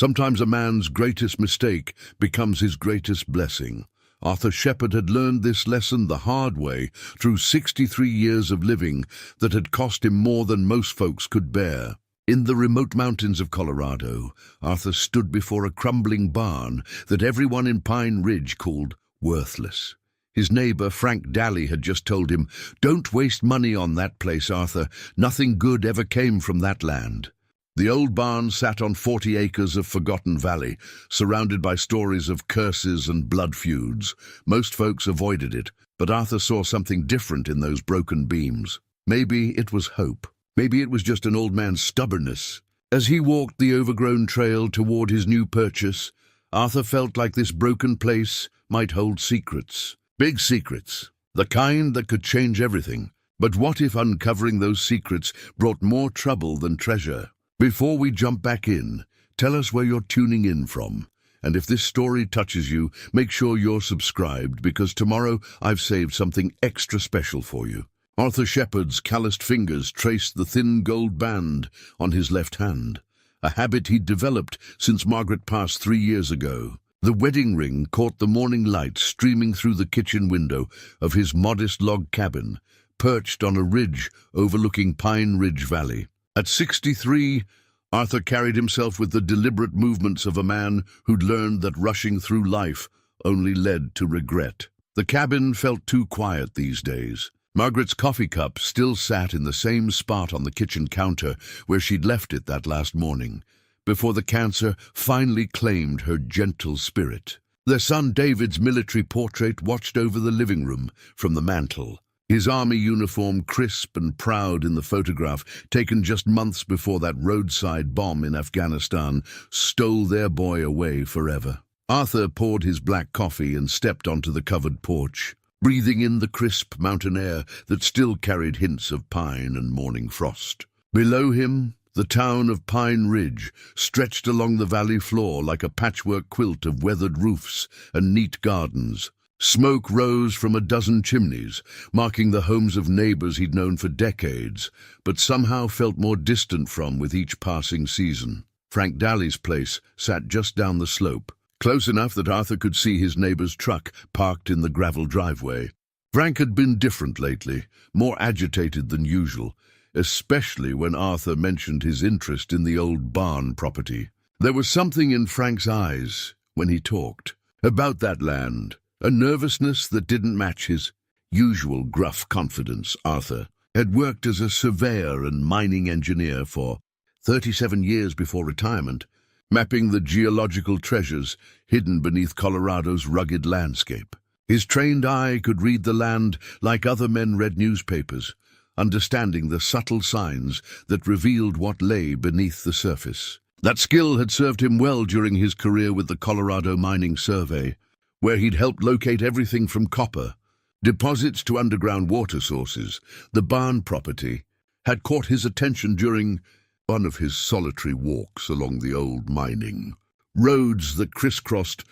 Sometimes a man's greatest mistake becomes his greatest blessing. Arthur Shepherd had learned this lesson the hard way through 63 years of living that had cost him more than most folks could bear. In the remote mountains of Colorado, Arthur stood before a crumbling barn that everyone in Pine Ridge called worthless. His neighbor, Frank Daly, had just told him, "Don't waste money on that place, Arthur. Nothing good ever came from that land." The old barn sat on 40 acres of forgotten valley, surrounded by stories of curses and blood feuds. Most folks avoided it, but Arthur saw something different in those broken beams. Maybe it was hope. Maybe it was just an old man's stubbornness. As he walked the overgrown trail toward his new purchase, Arthur felt like this broken place might hold secrets. Big secrets. The kind that could change everything. But what if uncovering those secrets brought more trouble than treasure? Before we jump back in, tell us where you're tuning in from. And if this story touches you, make sure you're subscribed, because tomorrow I've saved something extra special for you. Arthur Shepherd's calloused fingers traced the thin gold band on his left hand, a habit he'd developed since Margaret passed 3 years ago. The wedding ring caught the morning light streaming through the kitchen window of his modest log cabin, perched on a ridge overlooking Pine Ridge Valley. At 63, Arthur carried himself with the deliberate movements of a man who'd learned that rushing through life only led to regret. The cabin felt too quiet these days. Margaret's coffee cup still sat in the same spot on the kitchen counter where she'd left it that last morning, before the cancer finally claimed her gentle spirit. Their son David's military portrait watched over the living room from the mantel, his army uniform crisp and proud in the photograph taken just months before that roadside bomb in Afghanistan stole their boy away forever. Arthur poured his black coffee and stepped onto the covered porch, breathing in the crisp mountain air that still carried hints of pine and morning frost. Below him, the town of Pine Ridge stretched along the valley floor like a patchwork quilt of weathered roofs and neat gardens. Smoke rose from a dozen chimneys, marking the homes of neighbors he'd known for decades, but somehow felt more distant from with each passing season. Frank Daly's place sat just down the slope, close enough that Arthur could see his neighbor's truck parked in the gravel driveway. Frank had been different lately, more agitated than usual, especially when Arthur mentioned his interest in the old barn property. There was something in Frank's eyes when he talked about that land, a nervousness that didn't match his usual gruff confidence. Arthur had worked as a surveyor and mining engineer for 37 years before retirement, mapping the geological treasures hidden beneath Colorado's rugged landscape. His trained eye could read the land like other men read newspapers, understanding the subtle signs that revealed what lay beneath the surface. That skill had served him well during his career with the Colorado Mining Survey, where he'd helped locate everything from copper deposits to underground water sources. The barn property had caught his attention during one of his solitary walks along the old mining roads that crisscrossed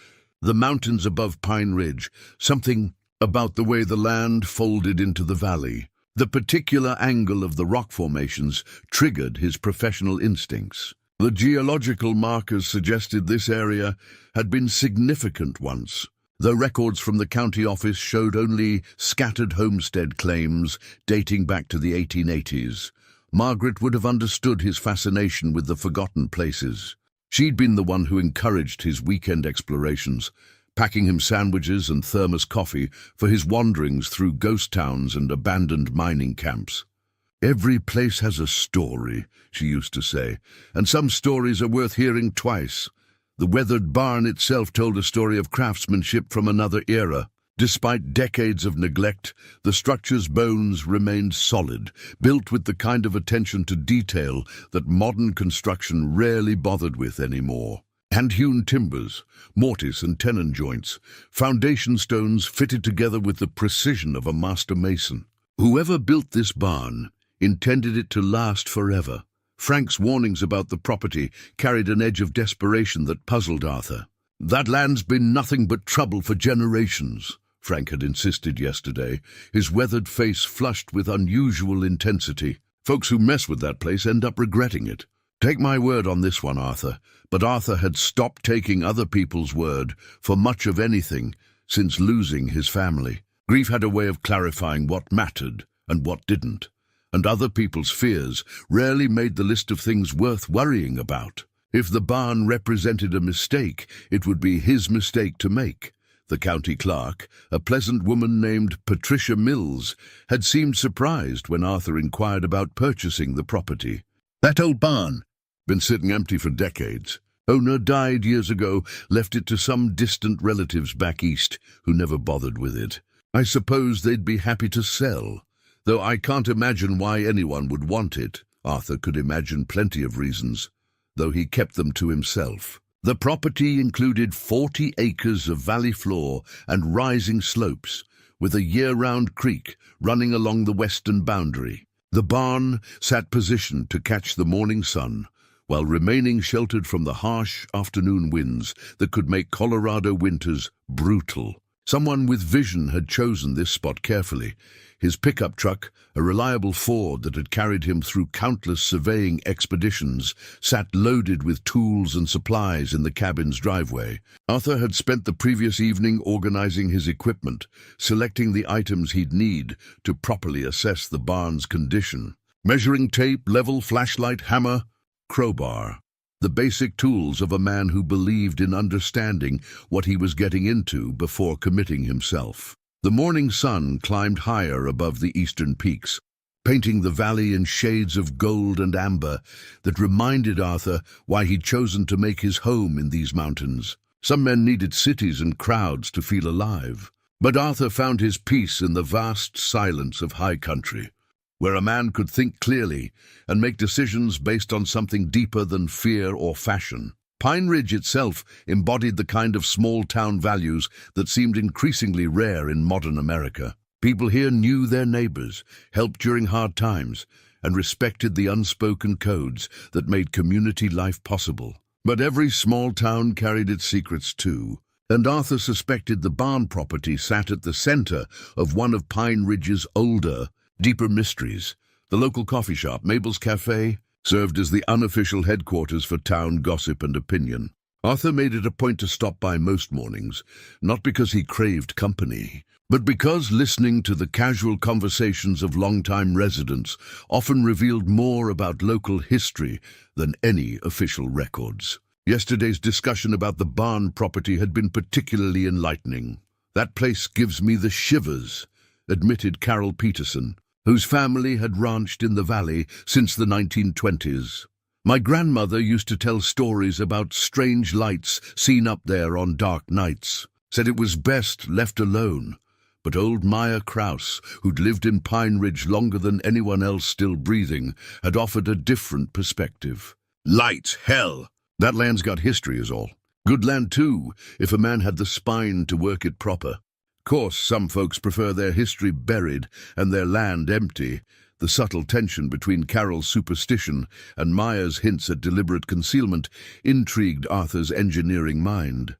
the mountains above Pine Ridge. Something about the way the land folded into the valley, the particular angle of the rock formations, triggered his professional instincts. The geological markers suggested this area had been significant once, though records from the county office showed only scattered homestead claims dating back to the 1880s. Margaret would have understood his fascination with the forgotten places. She'd been the one who encouraged his weekend explorations, packing him sandwiches and thermos coffee for his wanderings through ghost towns and abandoned mining camps. "Every place has a story," she used to say, "and some stories are worth hearing twice." The weathered barn itself told a story of craftsmanship from another era. Despite decades of neglect, the structure's bones remained solid, built with the kind of attention to detail that modern construction rarely bothered with anymore. Hand-hewn timbers, mortise and tenon joints, foundation stones fitted together with the precision of a master mason. Whoever built this barn intended it to last forever. Frank's warnings about the property carried an edge of desperation that puzzled Arthur. "That land's been nothing but trouble for generations," Frank had insisted yesterday, his weathered face flushed with unusual intensity. "Folks who mess with that place end up regretting it. Take my word on this one, Arthur. But Arthur had stopped taking other people's word for much of anything since losing his family. Grief had a way of clarifying what mattered and what didn't, and other people's fears rarely made the list of things worth worrying about. If the barn represented a mistake, it would be his mistake to make. The county clerk, a pleasant woman named Patricia Mills, had seemed surprised when Arthur inquired about purchasing the property. "That old barn, been sitting empty for decades. Owner died years ago, left it to some distant relatives back east who never bothered with it. I suppose they'd be happy to sell, though I can't imagine why anyone would want it." Arthur could imagine plenty of reasons, though he kept them to himself. The property included 40 acres of valley floor and rising slopes, with a year-round creek running along the western boundary. The barn sat positioned to catch the morning sun, while remaining sheltered from the harsh afternoon winds that could make Colorado winters brutal. Someone with vision had chosen this spot carefully. His pickup truck, a reliable Ford that had carried him through countless surveying expeditions, sat loaded with tools and supplies in the cabin's driveway. Arthur had spent the previous evening organizing his equipment, selecting the items he'd need to properly assess the barn's condition. Measuring tape, level, flashlight, hammer, crowbar. The basic tools of a man who believed in understanding what he was getting into before committing himself. The morning sun climbed higher above the eastern peaks, painting the valley in shades of gold and amber that reminded Arthur why he'd chosen to make his home in these mountains. Some men needed cities and crowds to feel alive, but Arthur found his peace in the vast silence of high country, where a man could think clearly and make decisions based on something deeper than fear or fashion. Pine Ridge itself embodied the kind of small-town values that seemed increasingly rare in modern America. People here knew their neighbors, helped during hard times, and respected the unspoken codes that made community life possible. But every small town carried its secrets too, and Arthur suspected the barn property sat at the center of one of Pine Ridge's older, deeper mysteries. The local coffee shop, Mabel's Cafe, served as the unofficial headquarters for town gossip and opinion. Arthur made it a point to stop by most mornings, not because he craved company, but because listening to the casual conversations of longtime residents often revealed more about local history than any official records. Yesterday's discussion about the barn property had been particularly enlightening. "That place gives me the shivers," admitted Carol Peterson, whose family had ranched in the valley since the 1920s. "My grandmother used to tell stories about strange lights seen up there on dark nights. Said it was best left alone. But old Maya Kraus, who'd lived in Pine Ridge longer than anyone else still breathing, had offered a different perspective. Lights, hell! That land's got history is all. Good land too, if a man had the spine to work it proper. Course, some folks prefer their history buried and their land empty." The subtle tension between Carol's superstition and Maya's hints at deliberate concealment intrigued Arthur's engineering mind.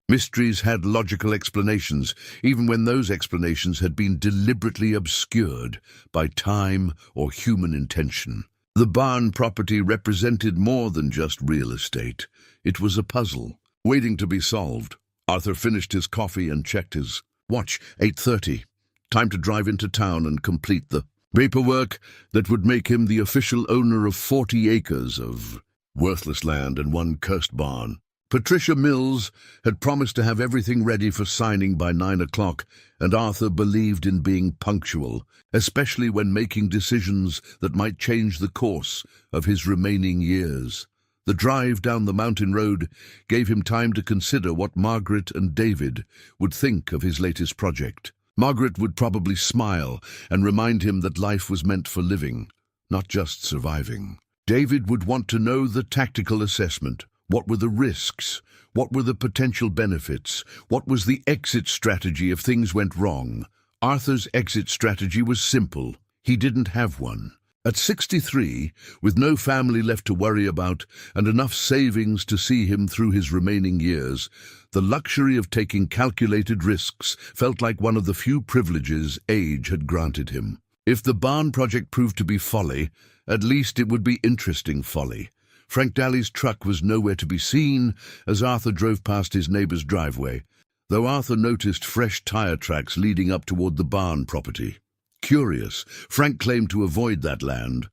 Mysteries had logical explanations, even when those explanations had been deliberately obscured by time or human intention. The barn property represented more than just real estate. It was a puzzle, waiting to be solved. Arthur finished his coffee and checked his watch. 8:30. Time to drive into town and complete the paperwork that would make him the official owner of 40 acres of worthless land and one cursed barn. Patricia Mills had promised to have everything ready for signing by 9 o'clock, and Arthur believed in being punctual, especially when making decisions that might change the course of his remaining years. The drive down the mountain road gave him time to consider what Margaret and David would think of his latest project. Margaret would probably smile and remind him that life was meant for living, not just surviving. David would want to know the tactical assessment. What were the risks? What were the potential benefits? What was the exit strategy if things went wrong? Arthur's exit strategy was simple. He didn't have one. At 63, with no family left to worry about and enough savings to see him through his remaining years, the luxury of taking calculated risks felt like one of the few privileges age had granted him. If the barn project proved to be folly, at least it would be interesting folly. Frank Daly's truck was nowhere to be seen as Arthur drove past his neighbor's driveway, though Arthur noticed fresh tire tracks leading up toward the barn property. Curious, Frank claimed to avoid that land,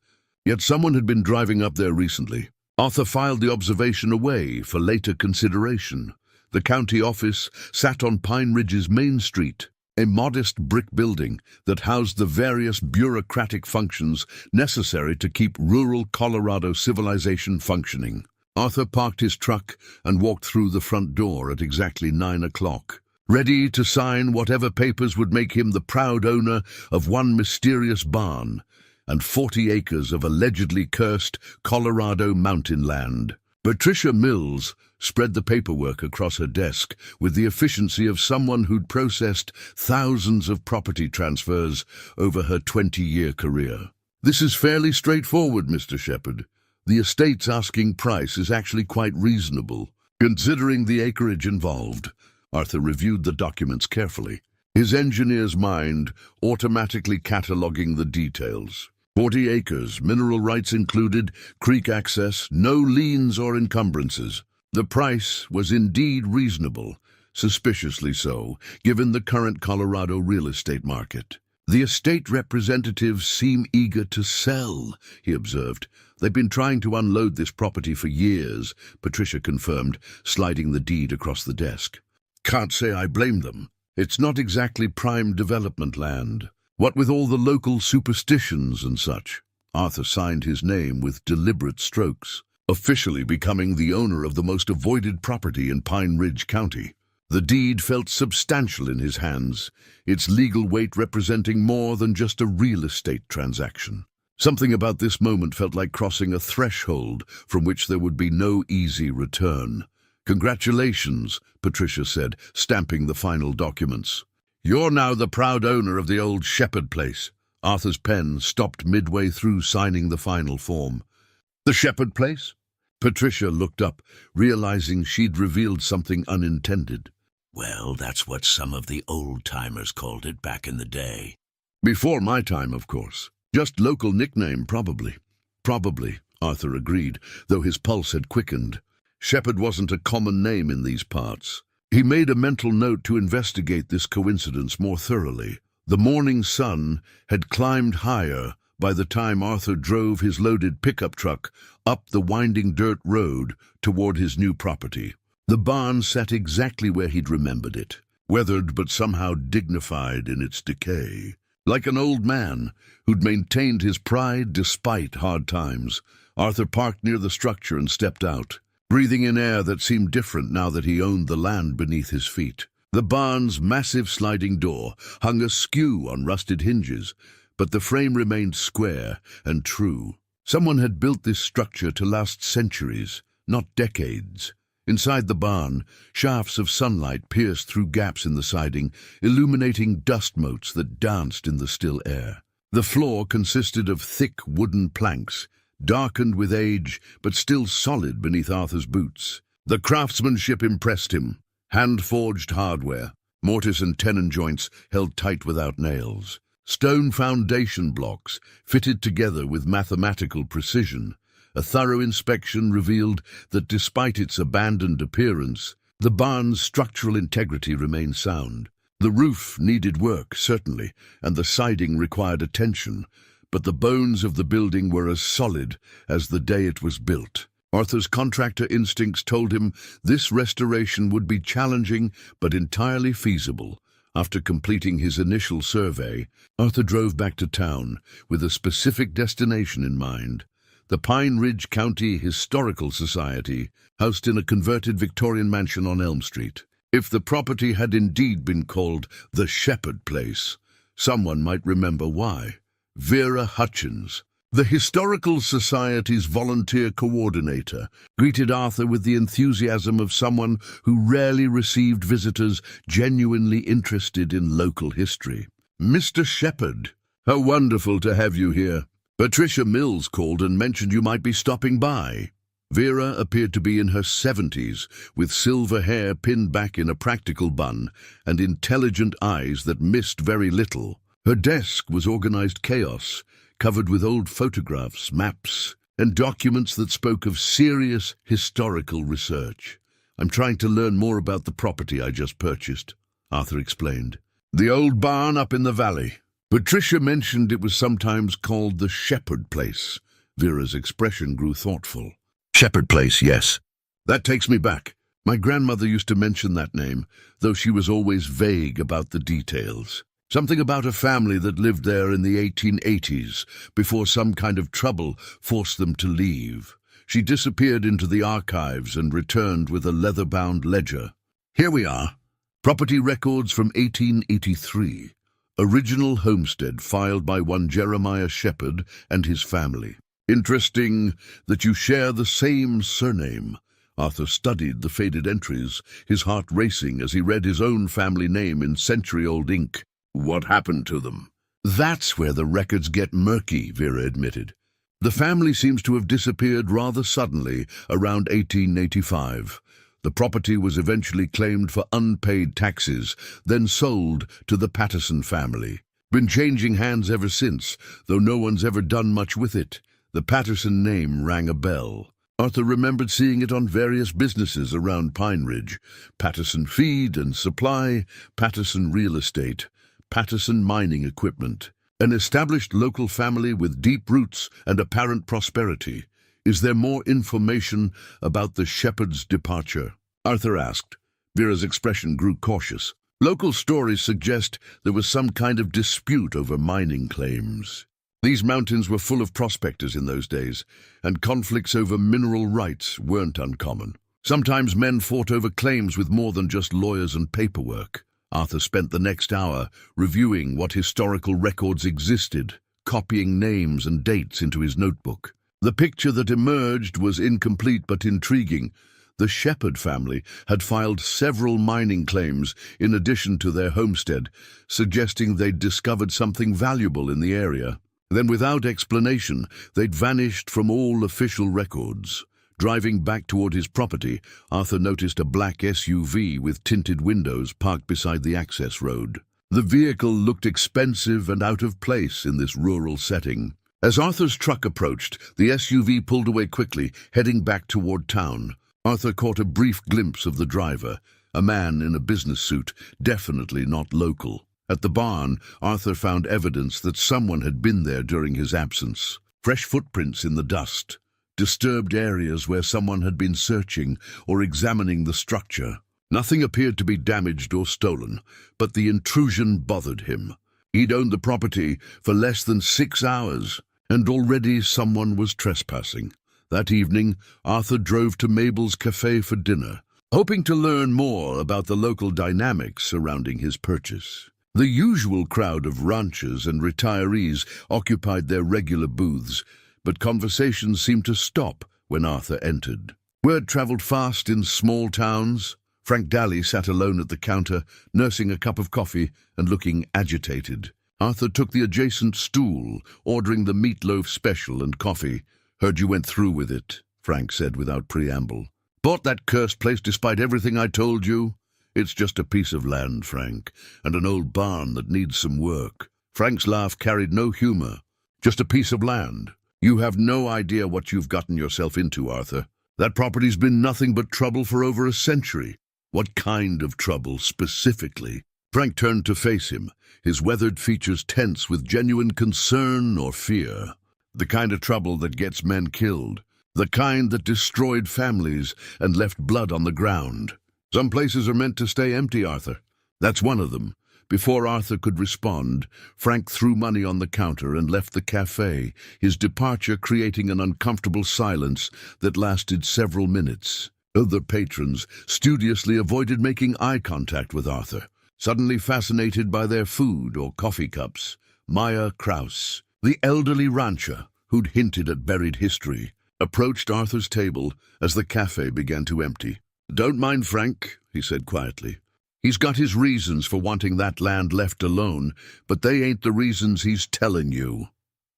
yet someone had been driving up there recently. Arthur filed the observation away for later consideration. The county office sat on Pine Ridge's main street, a modest brick building that housed the various bureaucratic functions necessary to keep rural Colorado civilization functioning. Arthur parked his truck and walked through the front door at exactly 9 o'clock, ready to sign whatever papers would make him the proud owner of one mysterious barn and 40 acres of allegedly cursed Colorado mountain land. Patricia Mills spread the paperwork across her desk with the efficiency of someone who'd processed thousands of property transfers over her 20-year career. "This is fairly straightforward, Mr. Shepard. The estate's asking price is actually quite reasonable, considering the acreage involved." Arthur reviewed the documents carefully, his engineer's mind automatically cataloging the details. 40 acres, mineral rights included, creek access, no liens or encumbrances. The price was indeed reasonable, suspiciously so, given the current Colorado real estate market. "The estate representatives seem eager to sell," he observed. "They've been trying to unload this property for years," Patricia confirmed, sliding the deed across the desk. "Can't say I blame them. It's not exactly prime development land. What with all the local superstitions and such." Arthur signed his name with deliberate strokes, officially becoming the owner of the most avoided property in Pine Ridge County. The deed felt substantial in his hands, its legal weight representing more than just a real estate transaction. Something about this moment felt like crossing a threshold from which there would be no easy return. "Congratulations," Patricia said, stamping the final documents. "You're now the proud owner of the old Shepard place." Arthur's pen stopped midway through signing the final form. "The Shepard place?" Patricia looked up, realizing she'd revealed something unintended. "Well, that's what some of the old-timers called it back in the day." "Before my time, of course. Just local nickname, probably." "Probably," Arthur agreed, though his pulse had quickened. Shepard wasn't a common name in these parts. He made a mental note to investigate this coincidence more thoroughly. The morning sun had climbed higher by the time Arthur drove his loaded pickup truck up the winding dirt road toward his new property. The barn sat exactly where he'd remembered it, weathered but somehow dignified in its decay. Like an old man who'd maintained his pride despite hard times, Arthur parked near the structure and stepped out, breathing in air that seemed different now that he owned the land beneath his feet. The barn's massive sliding door hung askew on rusted hinges, but the frame remained square and true. Someone had built this structure to last centuries, not decades. Inside the barn, shafts of sunlight pierced through gaps in the siding, illuminating dust motes that danced in the still air. The floor consisted of thick wooden planks, darkened with age but still solid beneath Arthur's boots. The craftsmanship impressed him. Hand-forged hardware, mortise and tenon joints held tight without nails. Stone foundation blocks fitted together with mathematical precision. A thorough inspection revealed that despite its abandoned appearance, the barn's structural integrity remained sound. The roof needed work, certainly, and the siding required attention, but the bones of the building were as solid as the day it was built. Arthur's contractor instincts told him this restoration would be challenging but entirely feasible. After completing his initial survey, Arthur drove back to town with a specific destination in mind. The Pine Ridge County Historical Society, housed in a converted Victorian mansion on Elm Street. If the property had indeed been called the Shepard Place, someone might remember why. Vera Hutchins, the Historical Society's volunteer coordinator, greeted Arthur with the enthusiasm of someone who rarely received visitors genuinely interested in local history. "Mr. Shepard, how wonderful to have you here. Patricia Mills called and mentioned you might be stopping by." Vera appeared to be in her 70s, with silver hair pinned back in a practical bun and intelligent eyes that missed very little. Her desk was organized chaos, covered with old photographs, maps, and documents that spoke of serious historical research. I'm trying to learn more about the property I just purchased, Arthur explained. The old barn up in the valley. Patricia mentioned it was sometimes called the Shepherd Place. Vera's expression grew thoughtful. Shepherd Place, yes. That takes me back. My grandmother used to mention that name, though she was always vague about the details. Something about a family that lived there in the 1880s, before some kind of trouble forced them to leave. She disappeared into the archives and returned with a leather-bound ledger. Here we are. Property records from 1883. Original homestead filed by one Jeremiah Shepherd and his family. Interesting that you share the same surname. Arthur studied the faded entries, his heart racing as he read his own family name in century-old ink. What happened to them? That's where the records get murky, Vera admitted. The family seems to have disappeared rather suddenly around 1885. The property was eventually claimed for unpaid taxes, then sold to the Patterson family. Been changing hands ever since, though no one's ever done much with it. The Patterson name rang a bell. Arthur remembered seeing it on various businesses around Pine Ridge. Patterson Feed and Supply, Patterson Real Estate, Patterson Mining Equipment. An established local family with deep roots and apparent prosperity. Is there more information about the Shepherd's departure? Arthur asked. Vera's expression grew cautious. Local stories suggest there was some kind of dispute over mining claims. These mountains were full of prospectors in those days, and conflicts over mineral rights weren't uncommon. Sometimes men fought over claims with more than just lawyers and paperwork. Arthur spent the next hour reviewing what historical records existed, copying names and dates into his notebook. The picture that emerged was incomplete but intriguing. The Shepherd family had filed several mining claims in addition to their homestead, suggesting they'd discovered something valuable in the area. Then, without explanation, they'd vanished from all official records. Driving back toward his property, Arthur noticed a black SUV with tinted windows parked beside the access road. The vehicle looked expensive and out of place in this rural setting. As Arthur's truck approached, the SUV pulled away quickly, heading back toward town. Arthur caught a brief glimpse of the driver, a man in a business suit, definitely not local. At the barn, Arthur found evidence that someone had been there during his absence. Fresh footprints in the dust. Disturbed areas where someone had been searching or examining the structure. Nothing appeared to be damaged or stolen, but the intrusion bothered him. He'd owned the property for less than 6 hours, and already someone was trespassing. That evening, Arthur drove to Mabel's Cafe for dinner, hoping to learn more about the local dynamics surrounding his purchase. The usual crowd of ranchers and retirees occupied their regular booths, but conversations seemed to stop when Arthur entered. Word traveled fast in small towns. Frank Daly sat alone at the counter, nursing a cup of coffee and looking agitated. Arthur took the adjacent stool, ordering the meatloaf special and coffee. Heard you went through with it, Frank said without preamble. Bought that cursed place despite everything I told you? It's just a piece of land, Frank, and an old barn that needs some work. Frank's laugh carried no humor. Just a piece of land. You have no idea what you've gotten yourself into, Arthur. That property's been nothing but trouble for over a century. What kind of trouble, specifically? Frank turned to face him, his weathered features tense with genuine concern or fear. The kind of trouble that gets men killed. The kind that destroyed families and left blood on the ground. Some places are meant to stay empty, Arthur. That's one of them. Before Arthur could respond, Frank threw money on the counter and left the cafe, his departure creating an uncomfortable silence that lasted several minutes. Other patrons studiously avoided making eye contact with Arthur, suddenly fascinated by their food or coffee cups. Maya Kraus, the elderly rancher who'd hinted at buried history, approached Arthur's table as the cafe began to empty. "Don't mind Frank," he said quietly. "He's got his reasons for wanting that land left alone, but they ain't the reasons he's telling you."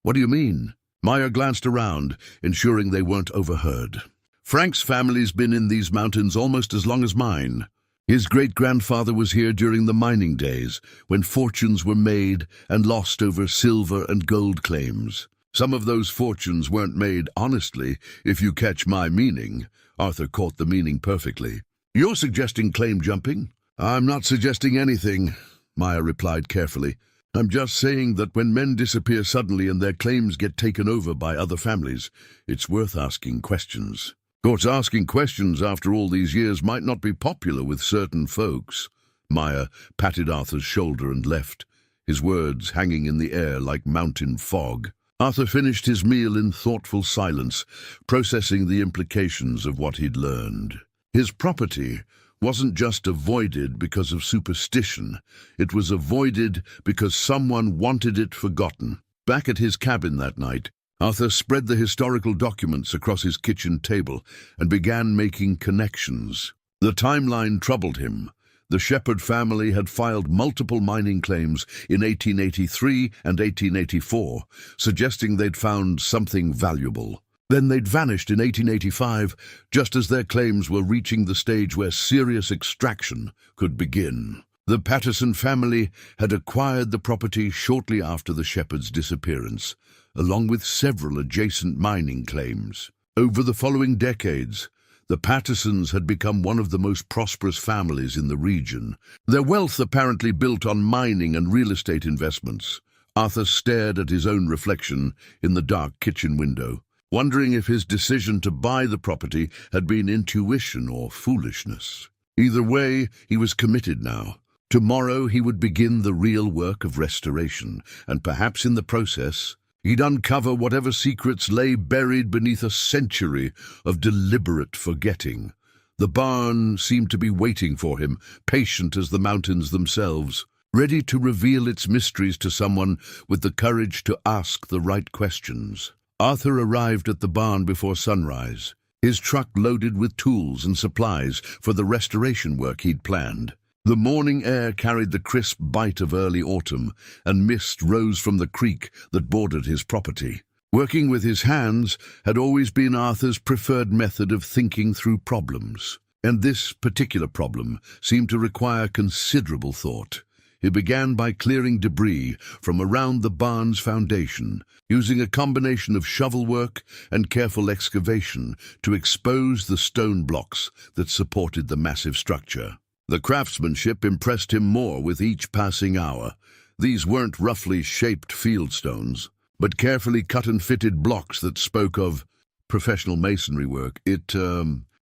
"What do you mean?" Meyer glanced around, ensuring they weren't overheard. "Frank's family's been in these mountains almost as long as mine. His great-grandfather was here during the mining days, when fortunes were made and lost over silver and gold claims. Some of those fortunes weren't made honestly, if you catch my meaning. Arthur caught the meaning perfectly. You're suggesting claim jumping? I'm not suggesting anything, Maya replied carefully. I'm just saying that when men disappear suddenly and their claims get taken over by other families, it's worth asking questions. Of course, asking questions after all these years might not be popular with certain folks. Maya patted Arthur's shoulder and left, his words hanging in the air like mountain fog. Arthur finished his meal in thoughtful silence, processing the implications of what he'd learned. His property wasn't just avoided because of superstition. It was avoided because someone wanted it forgotten. Back at his cabin that night, Arthur spread the historical documents across his kitchen table and began making connections. The timeline troubled him. The Shepherd family had filed multiple mining claims in 1883 and 1884, suggesting they'd found something valuable. Then they'd vanished in 1885, just as their claims were reaching the stage where serious extraction could begin. The Patterson family had acquired the property shortly after the Shepherd's disappearance, along with several adjacent mining claims. Over the following decades, the Pattersons had become one of the most prosperous families in the region, their wealth apparently built on mining and real estate investments. Arthur stared at his own reflection in the dark kitchen window, wondering if his decision to buy the property had been intuition or foolishness. Either way, he was committed now. Tomorrow he would begin the real work of restoration, and perhaps in the process, he'd uncover whatever secrets lay buried beneath a century of deliberate forgetting. The barn seemed to be waiting for him, patient as the mountains themselves, ready to reveal its mysteries to someone with the courage to ask the right questions. Arthur arrived at the barn before sunrise, his truck loaded with tools and supplies for the restoration work he'd planned. The morning air carried the crisp bite of early autumn, and mist rose from the creek that bordered his property. Working with his hands had always been Arthur's preferred method of thinking through problems, and this particular problem seemed to require considerable thought. He began by clearing debris from around the barn's foundation, using a combination of shovel work and careful excavation to expose the stone blocks that supported the massive structure. The craftsmanship impressed him more with each passing hour. These weren't roughly shaped field stones, but carefully cut and fitted blocks that spoke of professional masonry work. It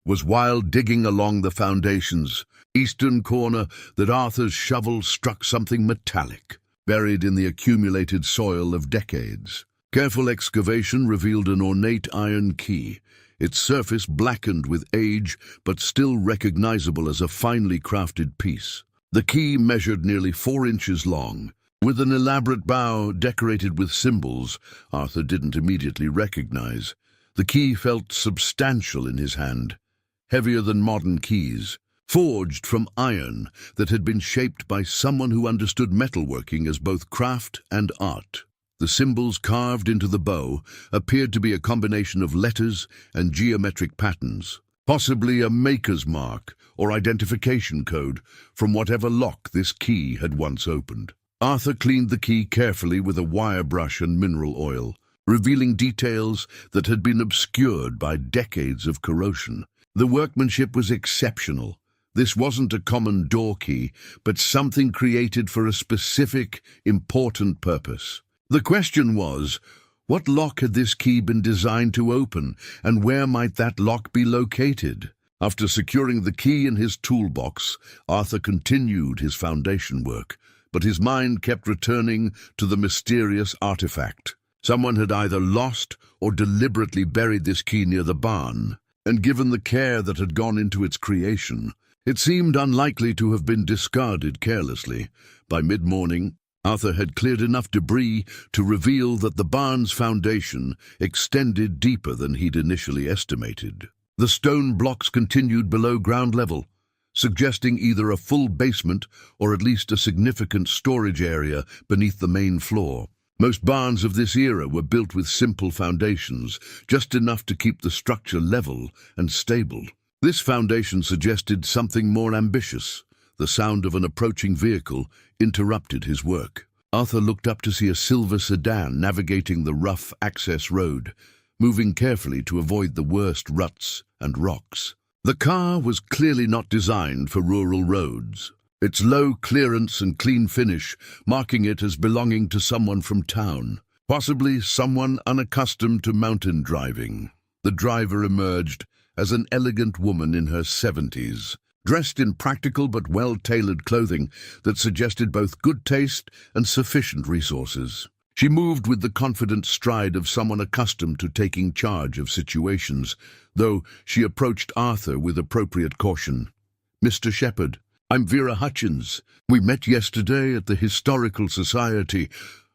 was while digging along the foundation's eastern corner that Arthur's shovel struck something metallic, buried in the accumulated soil of decades. Careful excavation revealed an ornate iron key, its surface blackened with age but still recognizable as a finely crafted piece. The key measured nearly 4 inches long, with an elaborate bow decorated with symbols Arthur didn't immediately recognize. The key felt substantial in his hand, heavier than modern keys, forged from iron that had been shaped by someone who understood metalworking as both craft and art. The symbols carved into the bow appeared to be a combination of letters and geometric patterns, possibly a maker's mark or identification code from whatever lock this key had once opened. Arthur cleaned the key carefully with a wire brush and mineral oil, revealing details that had been obscured by decades of corrosion. The workmanship was exceptional. This wasn't a common door key, but something created for a specific, important purpose. The question was, what lock had this key been designed to open, and where might that lock be located? After securing the key in his toolbox, Arthur continued his foundation work, but his mind kept returning to the mysterious artifact. Someone had either lost or deliberately buried this key near the barn, and given the care that had gone into its creation, it seemed unlikely to have been discarded carelessly. By mid-morning, Arthur had cleared enough debris to reveal that the barn's foundation extended deeper than he'd initially estimated. The stone blocks continued below ground level, suggesting either a full basement or at least a significant storage area beneath the main floor. Most barns of this era were built with simple foundations, just enough to keep the structure level and stable. This foundation suggested something more ambitious. The sound of an approaching vehicle interrupted his work. Arthur looked up to see a silver sedan navigating the rough access road, moving carefully to avoid the worst ruts and rocks. The car was clearly not designed for rural roads, its low clearance and clean finish marking it as belonging to someone from town, possibly someone unaccustomed to mountain driving. The driver emerged as an elegant woman in her 70s, dressed in practical but well-tailored clothing that suggested both good taste and sufficient resources. She moved with the confident stride of someone accustomed to taking charge of situations, though she approached Arthur with appropriate caution. "Mr. Shepherd, I'm Vera Hutchins. We met yesterday at the Historical Society."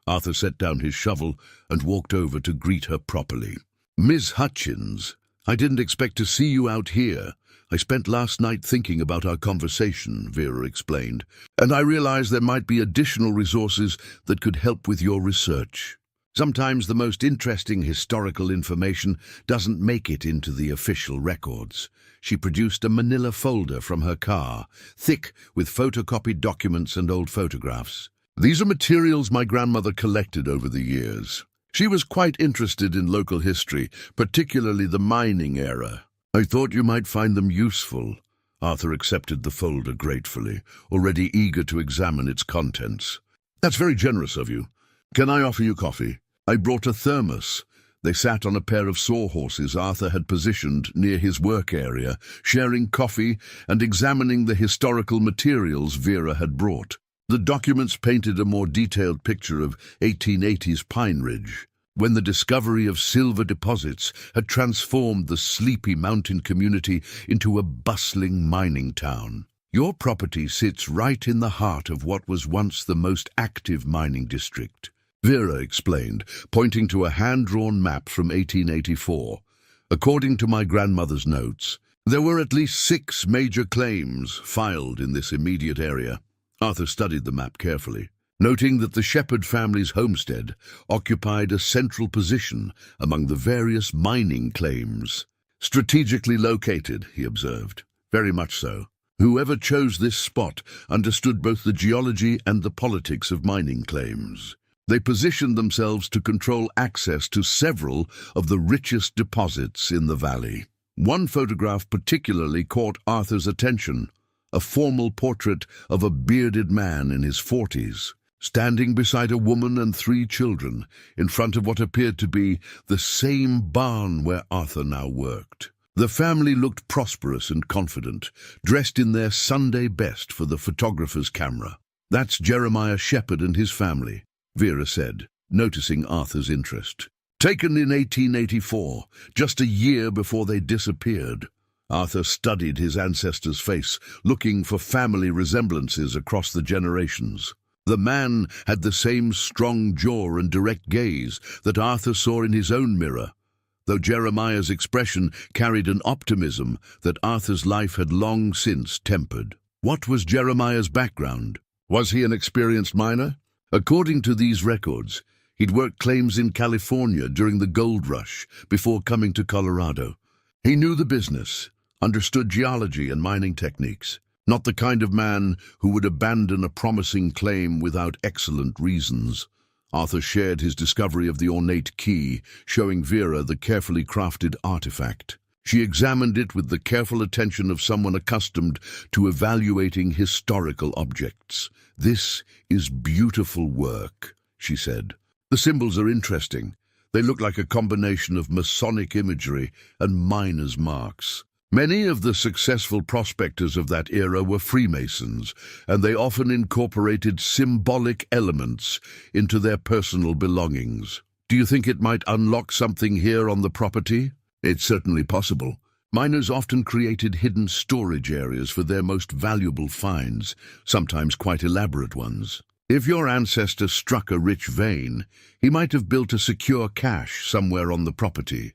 Arthur set down his shovel and walked over to greet her properly. "Miss Hutchins, I didn't expect to see you out here. I spent last night thinking about our conversation," Vera explained, "and I realized there might be additional resources that could help with your research. Sometimes the most interesting historical information doesn't make it into the official records." She produced a manila folder from her car, thick with photocopied documents and old photographs. "These are materials my grandmother collected over the years. She was quite interested in local history, particularly the mining era. I thought you might find them useful." Arthur accepted the folder gratefully, already eager to examine its contents. "That's very generous of you. Can I offer you coffee? I brought a thermos." They sat on a pair of sawhorses Arthur had positioned near his work area, sharing coffee and examining the historical materials Vera had brought. The documents painted a more detailed picture of 1880s Pine Ridge, when the discovery of silver deposits had transformed the sleepy mountain community into a bustling mining town. "Your property sits right in the heart of what was once the most active mining district," Vera explained, pointing to a hand-drawn map from 1884. "According to my grandmother's notes, there were at least 6 major claims filed in this immediate area." Arthur studied the map carefully, noting that the Shepherd family's homestead occupied a central position among the various mining claims. "Strategically located," he observed. "Very much so. Whoever chose this spot understood both the geology and the politics of mining claims. They positioned themselves to control access to several of the richest deposits in the valley." One photograph particularly caught Arthur's attention, a formal portrait of a bearded man in his 40s, standing beside a woman and 3 children, in front of what appeared to be the same barn where Arthur now worked. The family looked prosperous and confident, dressed in their Sunday best for the photographer's camera. "That's Jeremiah Shepherd and his family," Vera said, noticing Arthur's interest. "Taken in 1884, just a year before they disappeared." Arthur studied his ancestor's face, looking for family resemblances across the generations. The man had the same strong jaw and direct gaze that Arthur saw in his own mirror, though Jeremiah's expression carried an optimism that Arthur's life had long since tempered. What was Jeremiah's background? Was he an experienced miner? According to these records, he'd worked claims in California during the gold rush before coming to Colorado. He knew the business, understood geology and mining techniques, not the kind of man who would abandon a promising claim without excellent reasons. Arthur shared his discovery of the ornate key, showing Vera the carefully crafted artifact. She examined it with the careful attention of someone accustomed to evaluating historical objects. "This is beautiful work," she said. "The symbols are interesting. They look like a combination of Masonic imagery and miners' marks." Many of the successful prospectors of that era were Freemasons, and they often incorporated symbolic elements into their personal belongings. "Do you think it might unlock something here on the property?" "It's certainly possible. Miners often created hidden storage areas for their most valuable finds, sometimes quite elaborate ones. If your ancestor struck a rich vein, he might have built a secure cache somewhere on the property."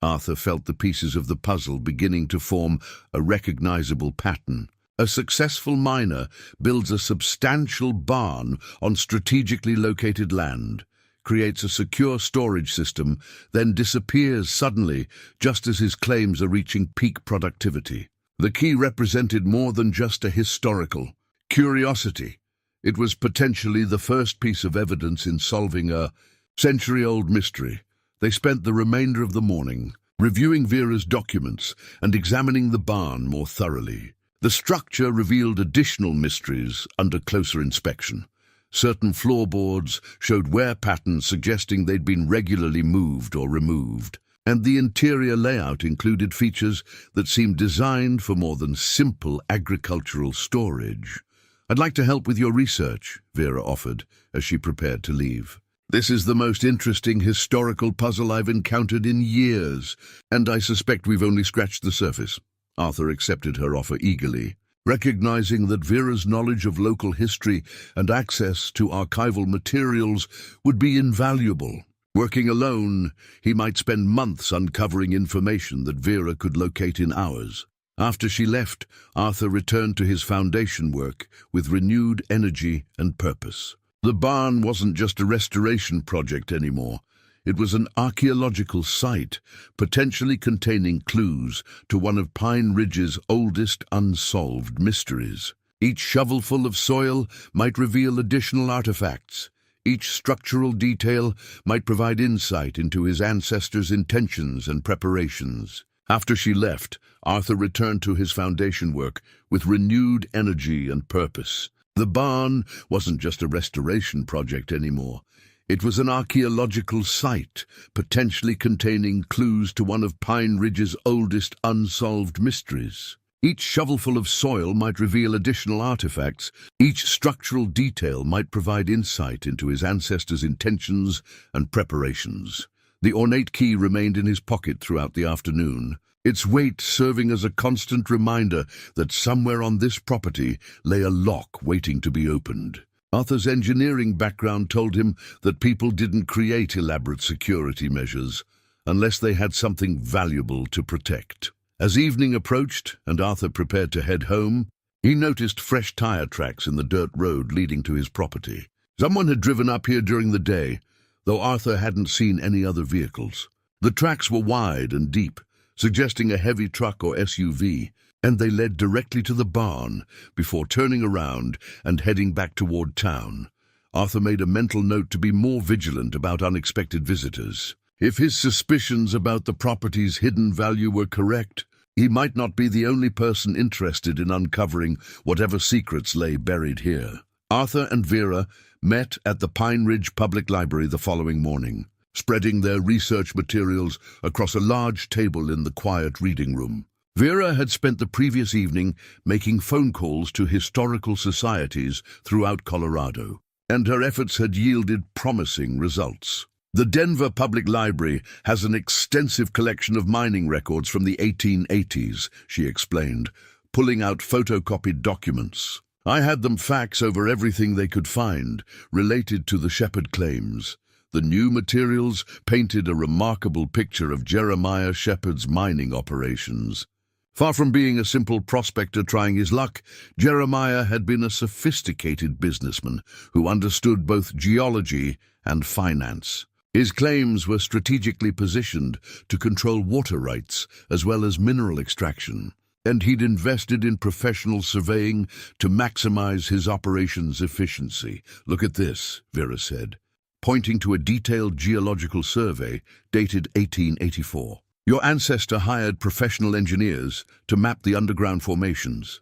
Arthur felt the pieces of the puzzle beginning to form a recognizable pattern. A successful miner builds a substantial barn on strategically located land, creates a secure storage system, then disappears suddenly just as his claims are reaching peak productivity. The key represented more than just a historical curiosity. It was potentially the first piece of evidence in solving a century-old mystery. They spent the remainder of the morning reviewing Vera's documents and examining the barn more thoroughly. The structure revealed additional mysteries under closer inspection. Certain floorboards showed wear patterns suggesting they'd been regularly moved or removed, and the interior layout included features that seemed designed for more than simple agricultural storage. "I'd like to help with your research," Vera offered as she prepared to leave. "This is the most interesting historical puzzle I've encountered in years, and I suspect we've only scratched the surface." Arthur accepted her offer eagerly, recognizing that Vera's knowledge of local history and access to archival materials would be invaluable. Working alone, he might spend months uncovering information that Vera could locate in hours. After she left, Arthur returned to his foundation work with renewed energy and purpose. The barn wasn't just a restoration project anymore. It was an archaeological site, potentially containing clues to one of Pine Ridge's oldest unsolved mysteries. Each shovelful of soil might reveal additional artifacts. Each structural detail might provide insight into his ancestors' intentions and preparations. After she left, Arthur returned to his foundation work with renewed energy and purpose. The barn wasn't just a restoration project anymore. It was an archaeological site, potentially containing clues to one of Pine Ridge's oldest unsolved mysteries. Each shovelful of soil might reveal additional artifacts. Each structural detail might provide insight into his ancestors' intentions and preparations. The ornate key remained in his pocket throughout the afternoon, its weight serving as a constant reminder that somewhere on this property lay a lock waiting to be opened. Arthur's engineering background told him that people didn't create elaborate security measures unless they had something valuable to protect. As evening approached and Arthur prepared to head home, he noticed fresh tire tracks in the dirt road leading to his property. Someone had driven up here during the day, though Arthur hadn't seen any other vehicles. The tracks were wide and deep, suggesting a heavy truck or SUV, and they led directly to the barn before turning around and heading back toward town. Arthur made a mental note to be more vigilant about unexpected visitors. If his suspicions about the property's hidden value were correct, he might not be the only person interested in uncovering whatever secrets lay buried here. Arthur and Vera met at the Pine Ridge Public Library the following morning, spreading their research materials across a large table in the quiet reading room. Vera had spent the previous evening making phone calls to historical societies throughout Colorado, and her efforts had yielded promising results. The Denver Public Library has an extensive collection of mining records from the 1880s, she explained, pulling out photocopied documents. "I had them fax over everything they could find related to the Shepard claims. The new materials painted a remarkable picture of Jeremiah Shepard's mining operations. Far from being a simple prospector trying his luck, Jeremiah had been a sophisticated businessman who understood both geology and finance. His claims were strategically positioned to control water rights as well as mineral extraction, and he'd invested in professional surveying to maximize his operations' efficiency. Look at this," Vera said, pointing to a detailed geological survey dated 1884. "Your ancestor hired professional engineers to map the underground formations.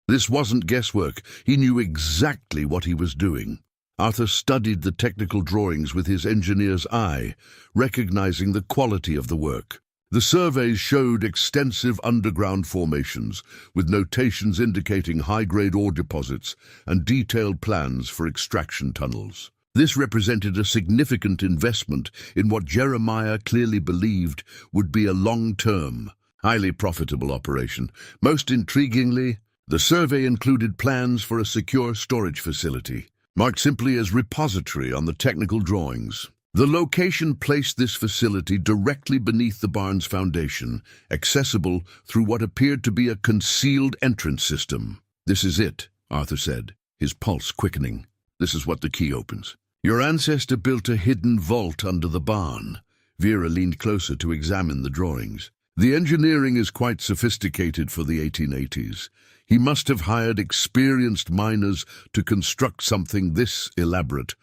This wasn't guesswork. He knew exactly what he was doing." Arthur studied the technical drawings with his engineer's eye, recognizing the quality of the work. The surveys showed extensive underground formations, with notations indicating high-grade ore deposits and detailed plans for extraction tunnels. This represented a significant investment in what Jeremiah clearly believed would be a long-term, highly profitable operation. Most intriguingly, the survey included plans for a secure storage facility, marked simply as repository on the technical drawings. The location placed this facility directly beneath the barn's foundation, accessible through what appeared to be a concealed entrance system. "This is it," Arthur said, his pulse quickening. "This is what the key opens." "Your ancestor built a hidden vault under the barn." Vera leaned closer to examine the drawings. "The engineering is quite sophisticated for the 1880s. He must have hired experienced miners to construct something this elaborate.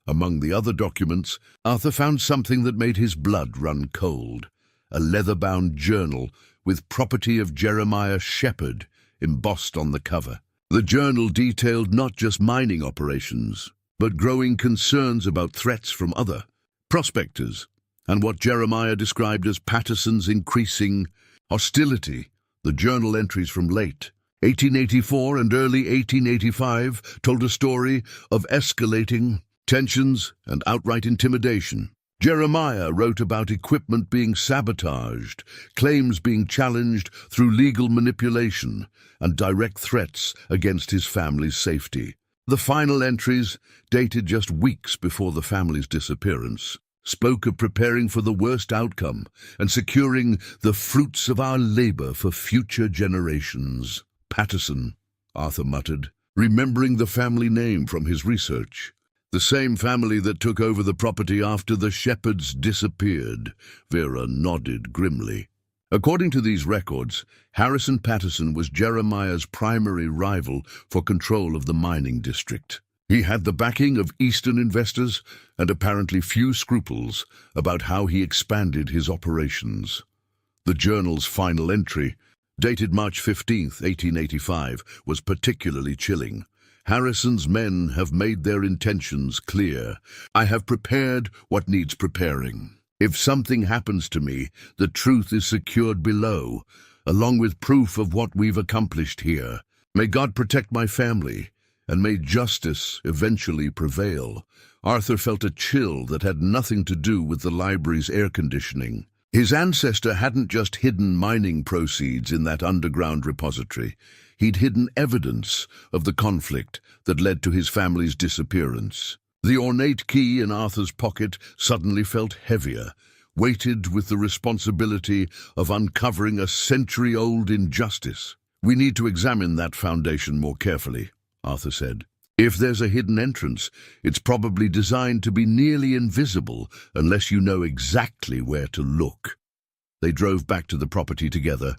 Among the other documents, Arthur found something that made his blood run cold. A leather-bound journal with property of Jeremiah Shepherd embossed on the cover. The journal detailed not just mining operations, but growing concerns about threats from other prospectors, and what Jeremiah described as Patterson's increasing hostility. The journal entries from late 1884 and early 1885 told a story of escalating tensions and outright intimidation. Jeremiah wrote about equipment being sabotaged, claims being challenged through legal manipulation, and direct threats against his family's safety. The final entries, dated just weeks before the family's disappearance, spoke of preparing for the worst outcome and securing the fruits of our labor for future generations. Patterson, Arthur muttered, remembering the family name from his research. The same family that took over the property after the Shepherds disappeared. Vera nodded grimly. According to these records, Harrison Patterson was Jeremiah's primary rival for control of the mining district. He had the backing of Eastern investors and apparently few scruples about how he expanded his operations. The journal's final entry, dated March 15, 1885, was particularly chilling. Harrison's men have made their intentions clear. I have prepared what needs preparing. If something happens to me, the truth is secured below, along with proof of what we've accomplished here. May God protect my family, and may justice eventually prevail. Arthur felt a chill that had nothing to do with the library's air conditioning. His ancestor hadn't just hidden mining proceeds in that underground repository. He'd hidden evidence of the conflict that led to his family's disappearance. The ornate key in Arthur's pocket suddenly felt heavier, weighted with the responsibility of uncovering a century-old injustice. We need to examine that foundation more carefully, Arthur said. If there's a hidden entrance, it's probably designed to be nearly invisible unless you know exactly where to look. They drove back to the property together,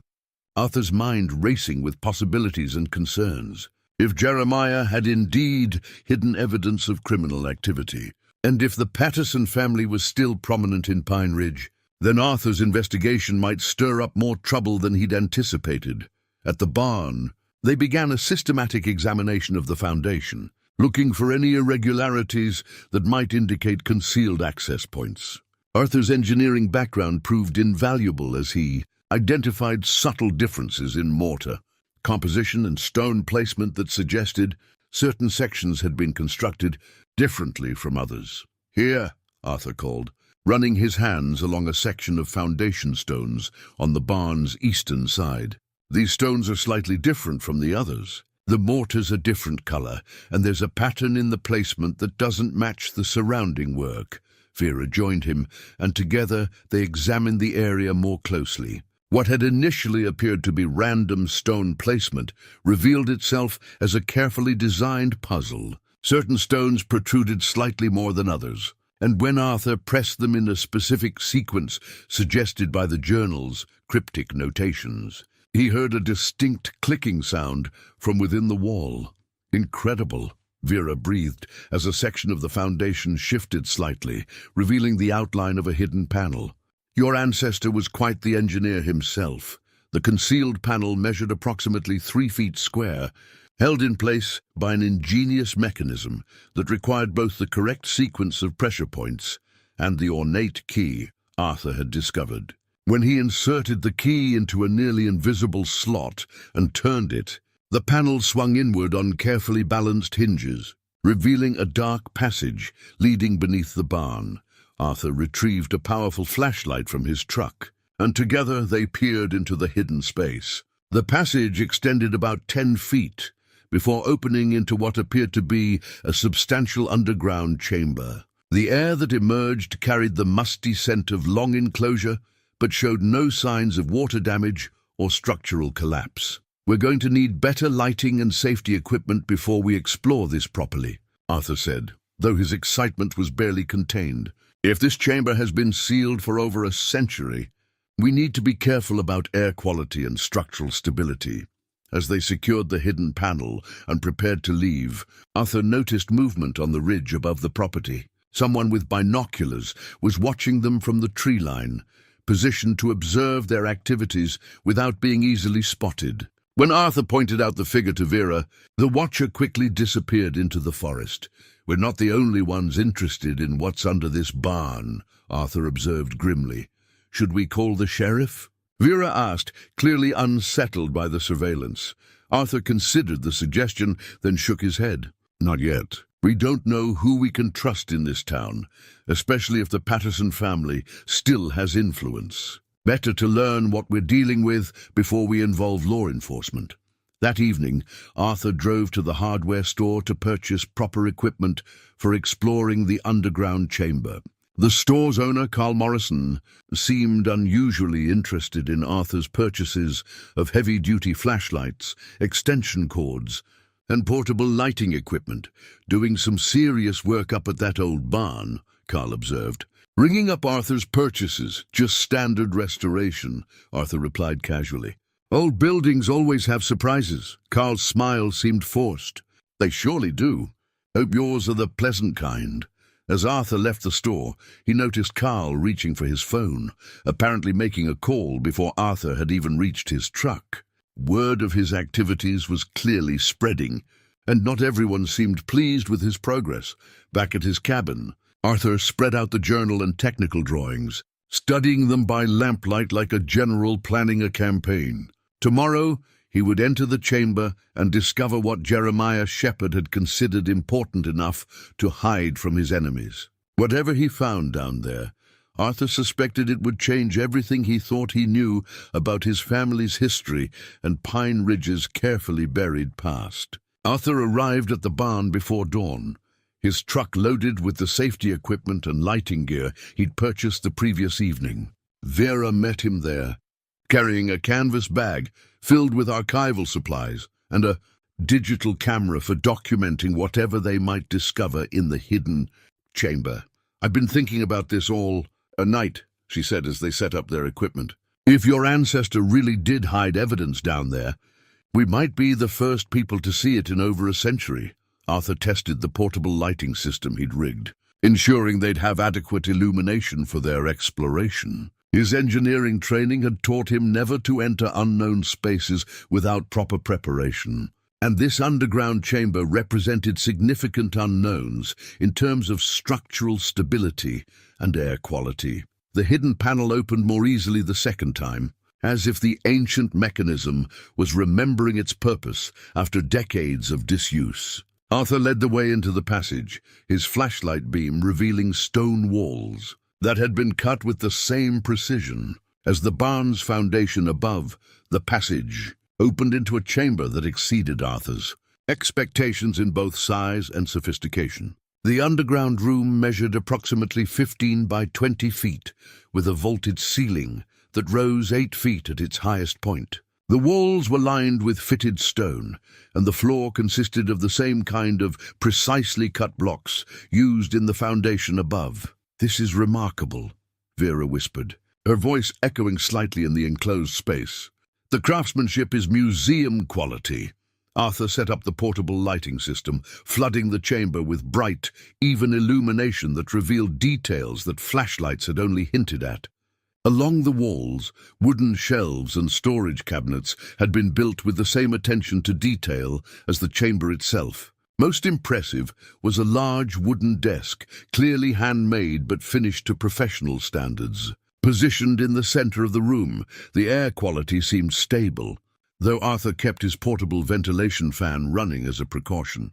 Arthur's mind racing with possibilities and concerns. If Jeremiah had indeed hidden evidence of criminal activity, and if the Patterson family was still prominent in Pine Ridge, then Arthur's investigation might stir up more trouble than he'd anticipated. At the barn, they began a systematic examination of the foundation, looking for any irregularities that might indicate concealed access points. Arthur's engineering background proved invaluable as he identified subtle differences in mortar, composition and stone placement that suggested certain sections had been constructed differently from others. "Here," Arthur called, running his hands along a section of foundation stones on the barn's eastern side. "These stones are slightly different from the others. The mortar's a different color, and there's a pattern in the placement that doesn't match the surrounding work." Vera joined him, and together they examined the area more closely. What had initially appeared to be random stone placement revealed itself as a carefully designed puzzle. Certain stones protruded slightly more than others, and when Arthur pressed them in a specific sequence suggested by the journal's cryptic notations, he heard a distinct clicking sound from within the wall. "Incredible," Vera breathed as a section of the foundation shifted slightly, revealing the outline of a hidden panel. "Your ancestor was quite the engineer himself." The concealed panel measured approximately 3 feet square, held in place by an ingenious mechanism that required both the correct sequence of pressure points and the ornate key Arthur had discovered. When he inserted the key into a nearly invisible slot and turned it, the panel swung inward on carefully balanced hinges, revealing a dark passage leading beneath the barn. Arthur retrieved a powerful flashlight from his truck, and together they peered into the hidden space. The passage extended about 10 feet before opening into what appeared to be a substantial underground chamber. The air that emerged carried the musty scent of long enclosure, but showed no signs of water damage or structural collapse. "We're going to need better lighting and safety equipment before we explore this properly," Arthur said, though his excitement was barely contained. "If this chamber has been sealed for over a century, we need to be careful about air quality and structural stability." As they secured the hidden panel and prepared to leave, Arthur noticed movement on the ridge above the property. Someone with binoculars was watching them from the tree line, positioned to observe their activities without being easily spotted. When Arthur pointed out the figure to Vera, the watcher quickly disappeared into the forest. "We're not the only ones interested in what's under this barn," Arthur observed grimly. "Should we call the sheriff?" Vera asked, clearly unsettled by the surveillance. Arthur considered the suggestion, then shook his head. "Not yet. We don't know who we can trust in this town, especially if the Patterson family still has influence. Better to learn what we're dealing with before we involve law enforcement." That evening, Arthur drove to the hardware store to purchase proper equipment for exploring the underground chamber. The store's owner, Carl Morrison, seemed unusually interested in Arthur's purchases of heavy-duty flashlights, extension cords, and portable lighting equipment. "Doing some serious work up at that old barn," Carl observed. "Ringing up Arthur's purchases, just standard restoration," Arthur replied casually. "Old buildings always have surprises." Carl's smile seemed forced. "They surely do. Hope yours are the pleasant kind." As Arthur left the store, he noticed Carl reaching for his phone, apparently making a call before Arthur had even reached his truck. Word of his activities was clearly spreading, and not everyone seemed pleased with his progress. Back at his cabin, Arthur spread out the journal and technical drawings, studying them by lamplight like a general planning a campaign. Tomorrow, he would enter the chamber and discover what Jeremiah Shepard had considered important enough to hide from his enemies. Whatever he found down there, Arthur suspected it would change everything he thought he knew about his family's history and Pine Ridge's carefully buried past. Arthur arrived at the barn before dawn, his truck loaded with the safety equipment and lighting gear he'd purchased the previous evening. Vera met him there, carrying a canvas bag filled with archival supplies and a digital camera for documenting whatever they might discover in the hidden chamber. "I've been thinking about this all night," she said as they set up their equipment. "If your ancestor really did hide evidence down there, we might be the first people to see it in over a century." Arthur tested the portable lighting system he'd rigged, ensuring they'd have adequate illumination for their exploration. His engineering training had taught him never to enter unknown spaces without proper preparation, and this underground chamber represented significant unknowns in terms of structural stability and air quality. The hidden panel opened more easily the second time, as if the ancient mechanism was remembering its purpose after decades of disuse. Arthur led the way into the passage, his flashlight beam revealing stone walls that had been cut with the same precision. As the barn's foundation above, the passage opened into a chamber that exceeded Arthur's expectations in both size and sophistication. The underground room measured approximately 15 by 20 feet, with a vaulted ceiling that rose 8 feet at its highest point. The walls were lined with fitted stone, and the floor consisted of the same kind of precisely cut blocks used in the foundation above. "This is remarkable," Vera whispered, her voice echoing slightly in the enclosed space. "The craftsmanship is museum quality." Arthur set up the portable lighting system, flooding the chamber with bright, even illumination that revealed details that flashlights had only hinted at. Along the walls, wooden shelves and storage cabinets had been built with the same attention to detail as the chamber itself. Most impressive was a large wooden desk, clearly handmade but finished to professional standards. Positioned in the center of the room, the air quality seemed stable, though Arthur kept his portable ventilation fan running as a precaution.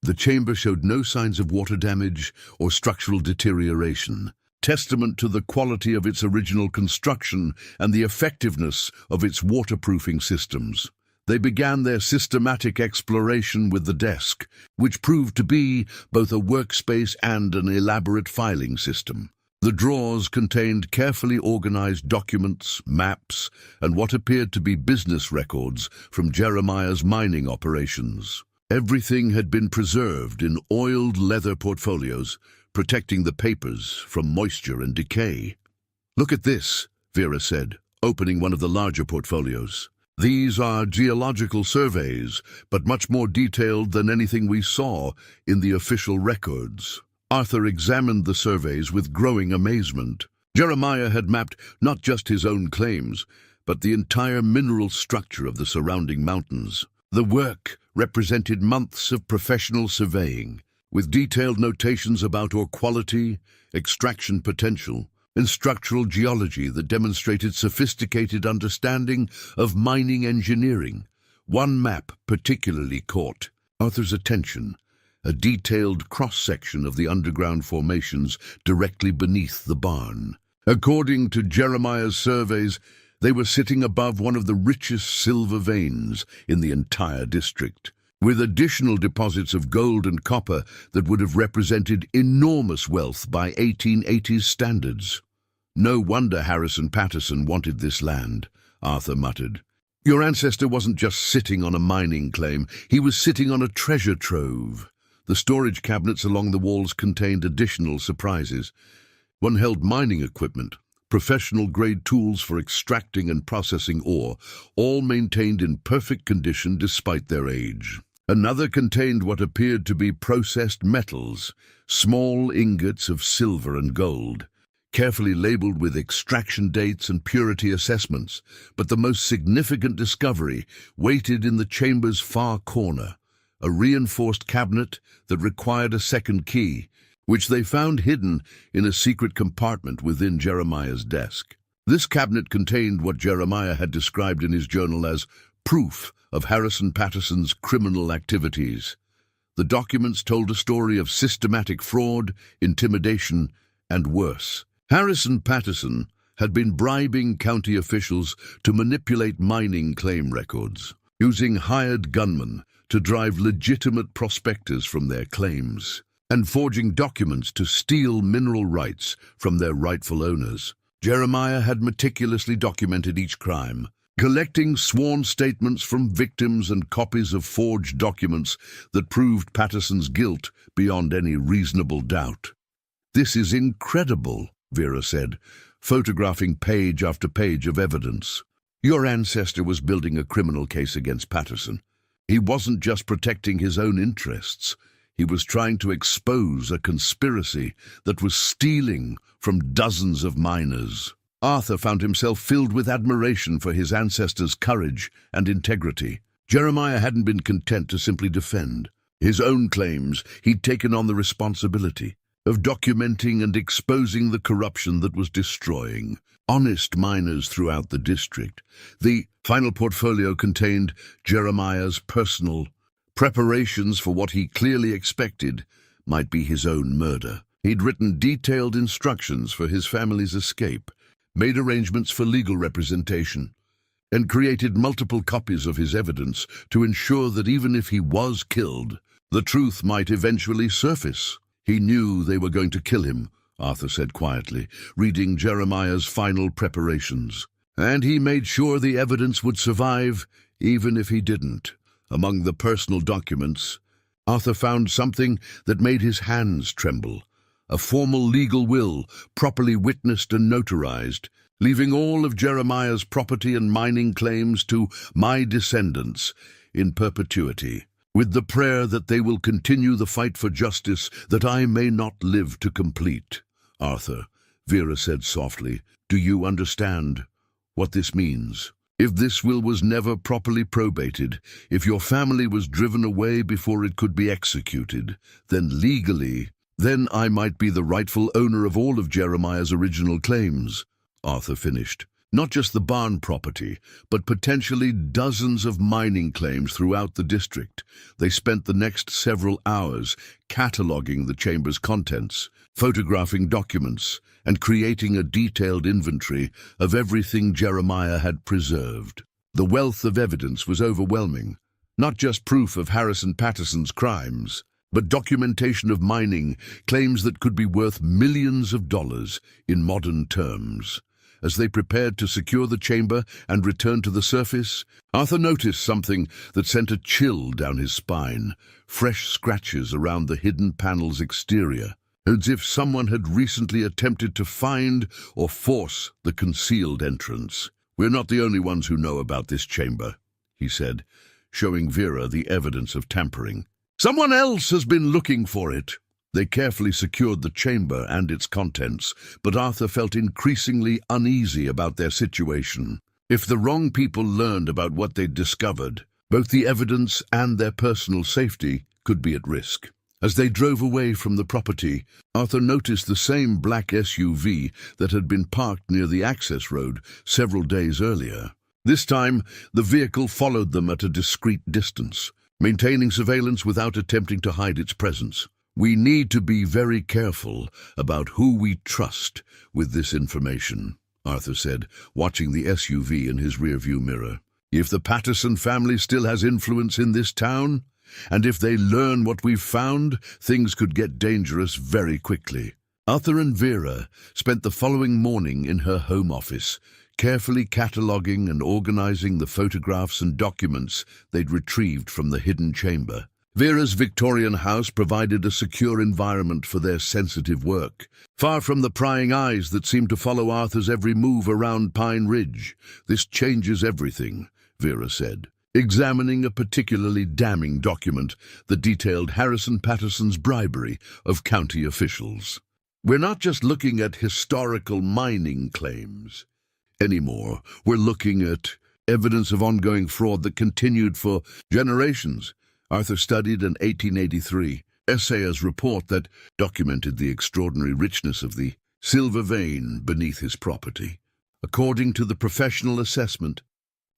The chamber showed no signs of water damage or structural deterioration, testament to the quality of its original construction and the effectiveness of its waterproofing systems. They began their systematic exploration with the desk, which proved to be both a workspace and an elaborate filing system. The drawers contained carefully organized documents, maps, and what appeared to be business records from Jeremiah's mining operations. Everything had been preserved in oiled leather portfolios, protecting the papers from moisture and decay. "Look at this," Vera said, opening one of the larger portfolios. These are geological surveys, but much more detailed than anything we saw in the official records. Arthur examined the surveys with growing amazement. Jeremiah had mapped not just his own claims, but the entire mineral structure of the surrounding mountains. The work represented months of professional surveying, with detailed notations about ore quality, extraction potential, and structural geology that demonstrated sophisticated understanding of mining engineering. One map particularly caught Arthur's attention, a detailed cross-section of the underground formations directly beneath the barn. According to Jeremiah's surveys, they were sitting above one of the richest silver veins in the entire district, with additional deposits of gold and copper that would have represented enormous wealth by 1880s standards. "No wonder Harrison Patterson wanted this land," Arthur muttered. "Your ancestor wasn't just sitting on a mining claim, he was sitting on a treasure trove." The storage cabinets along the walls contained additional surprises. One held mining equipment, professional-grade tools for extracting and processing ore, all maintained in perfect condition despite their age. Another contained what appeared to be processed metals, small ingots of silver and gold, carefully labeled with extraction dates and purity assessments. But the most significant discovery waited in the chamber's far corner, a reinforced cabinet that required a second key, which they found hidden in a secret compartment within Jeremiah's desk. This cabinet contained what Jeremiah had described in his journal as proof of Harrison Patterson's criminal activities. The documents told a story of systematic fraud, intimidation, and worse. Harrison Patterson had been bribing county officials to manipulate mining claim records, using hired gunmen to drive legitimate prospectors from their claims, and forging documents to steal mineral rights from their rightful owners. Jeremiah had meticulously documented each crime, collecting sworn statements from victims and copies of forged documents that proved Patterson's guilt beyond any reasonable doubt. "This is incredible," Vera said, photographing page after page of evidence. "Your ancestor was building a criminal case against Patterson. He wasn't just protecting his own interests. He was trying to expose a conspiracy that was stealing from dozens of miners." Arthur found himself filled with admiration for his ancestors' courage and integrity. Jeremiah hadn't been content to simply defend his own claims. He'd taken on the responsibility of documenting and exposing the corruption that was destroying honest miners throughout the district. The final portfolio contained Jeremiah's personal preparations for what he clearly expected might be his own murder. He'd written detailed instructions for his family's escape, made arrangements for legal representation, and created multiple copies of his evidence to ensure that even if he was killed, the truth might eventually surface. "He knew they were going to kill him," Arthur said quietly, reading Jeremiah's final preparations. "And he made sure the evidence would survive, even if he didn't." Among the personal documents, Arthur found something that made his hands tremble. A formal legal will, properly witnessed and notarized, leaving all of Jeremiah's property and mining claims to "my descendants" in perpetuity, with the prayer that they will continue the fight for justice that I may not live to complete. "Arthur," Vera said softly, "do you understand what this means? If this will was never properly probated, if your family was driven away before it could be executed, then legally, then I might be the rightful owner of all of Jeremiah's original claims," Arthur finished. "Not just the barn property, but potentially dozens of mining claims throughout the district." They spent the next several hours cataloging the chamber's contents, photographing documents, and creating a detailed inventory of everything Jeremiah had preserved. The wealth of evidence was overwhelming, not just proof of Harrison Patterson's crimes, but documentation of mining claims that could be worth millions of dollars in modern terms. As they prepared to secure the chamber and return to the surface, Arthur noticed something that sent a chill down his spine: fresh scratches around the hidden panel's exterior, as if someone had recently attempted to find or force the concealed entrance. "We're not the only ones who know about this chamber," he said, showing Vera the evidence of tampering. "Someone else has been looking for it." They carefully secured the chamber and its contents, but Arthur felt increasingly uneasy about their situation. If the wrong people learned about what they'd discovered, both the evidence and their personal safety could be at risk. As they drove away from the property, Arthur noticed the same black SUV that had been parked near the access road several days earlier. This time, the vehicle followed them at a discreet distance, maintaining surveillance without attempting to hide its presence. "We need to be very careful about who we trust with this information," Arthur said, watching the SUV in his rearview mirror. "If the Patterson family still has influence in this town, and if they learn what we've found, things could get dangerous very quickly." Arthur and Vera spent the following morning in her home office, carefully cataloguing and organizing the photographs and documents they'd retrieved from the hidden chamber. Vera's Victorian house provided a secure environment for their sensitive work, far from the prying eyes that seemed to follow Arthur's every move around Pine Ridge. "This changes everything," Vera said, examining a particularly damning document that detailed Harrison Patterson's bribery of county officials. "We're not just looking at historical mining claims anymore. We're looking at evidence of ongoing fraud that continued for generations." Arthur studied an 1883 assayer's report that documented the extraordinary richness of the silver vein beneath his property. According to the professional assessment,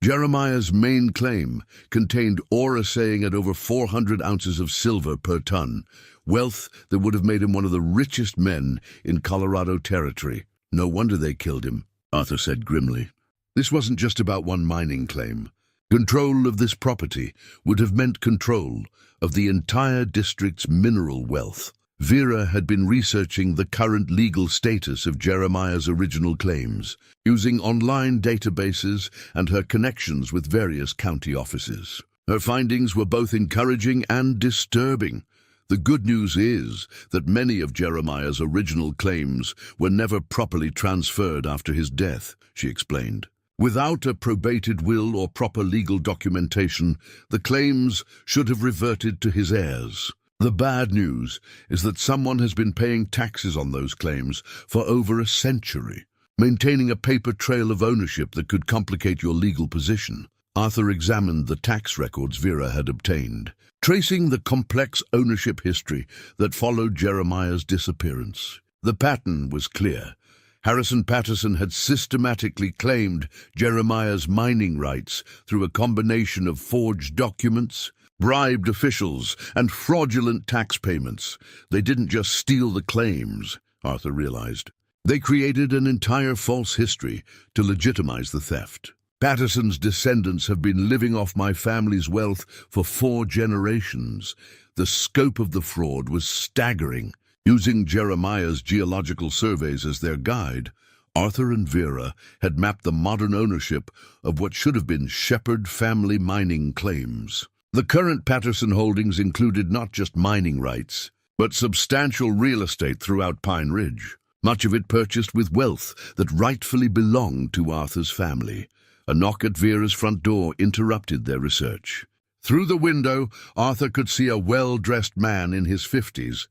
Jeremiah's main claim contained ore assaying at over 400 ounces of silver per ton, wealth that would have made him one of the richest men in Colorado Territory. "No wonder they killed him," Arthur said grimly. "This wasn't just about one mining claim. Control of this property would have meant control of the entire district's mineral wealth." Vera had been researching the current legal status of Jeremiah's original claims, using online databases and her connections with various county offices. Her findings were both encouraging and disturbing. The good news is that many of Jeremiah's original claims were never properly transferred after his death, she explained. Without a probated will or proper legal documentation, the claims should have reverted to his heirs. The bad news is that someone has been paying taxes on those claims for over a century, maintaining a paper trail of ownership that could complicate your legal position. Arthur examined the tax records Vera had obtained, tracing the complex ownership history that followed Jeremiah's disappearance. The pattern was clear. Harrison Patterson had systematically claimed Jeremiah's mining rights through a combination of forged documents, bribed officials, and fraudulent tax payments. They didn't just steal the claims, Arthur realized. They created an entire false history to legitimize the theft. "Patterson's descendants have been living off my family's wealth for 4 generations. The scope of the fraud was staggering. Using Jeremiah's geological surveys as their guide, Arthur and Vera had mapped the modern ownership of what should have been Shepherd family mining claims. The current Patterson holdings included not just mining rights, but substantial real estate throughout Pine Ridge, much of it purchased with wealth that rightfully belonged to Arthur's family. A knock at Vera's front door interrupted their research. Through the window, Arthur could see a well-dressed man in his 50s,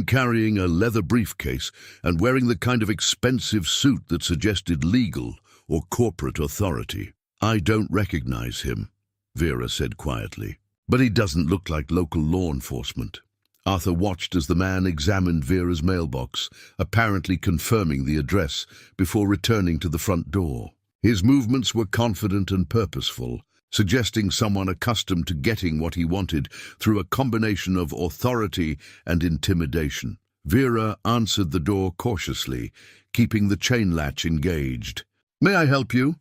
carrying a leather briefcase and wearing the kind of expensive suit that suggested legal or corporate authority. "I don't recognize him," Vera said quietly. "But he doesn't look like local law enforcement." Arthur watched as the man examined Vera's mailbox, apparently confirming the address before returning to the front door. His movements were confident and purposeful, suggesting someone accustomed to getting what he wanted through a combination of authority and intimidation. Vera answered the door cautiously, keeping the chain latch engaged. "May I help you,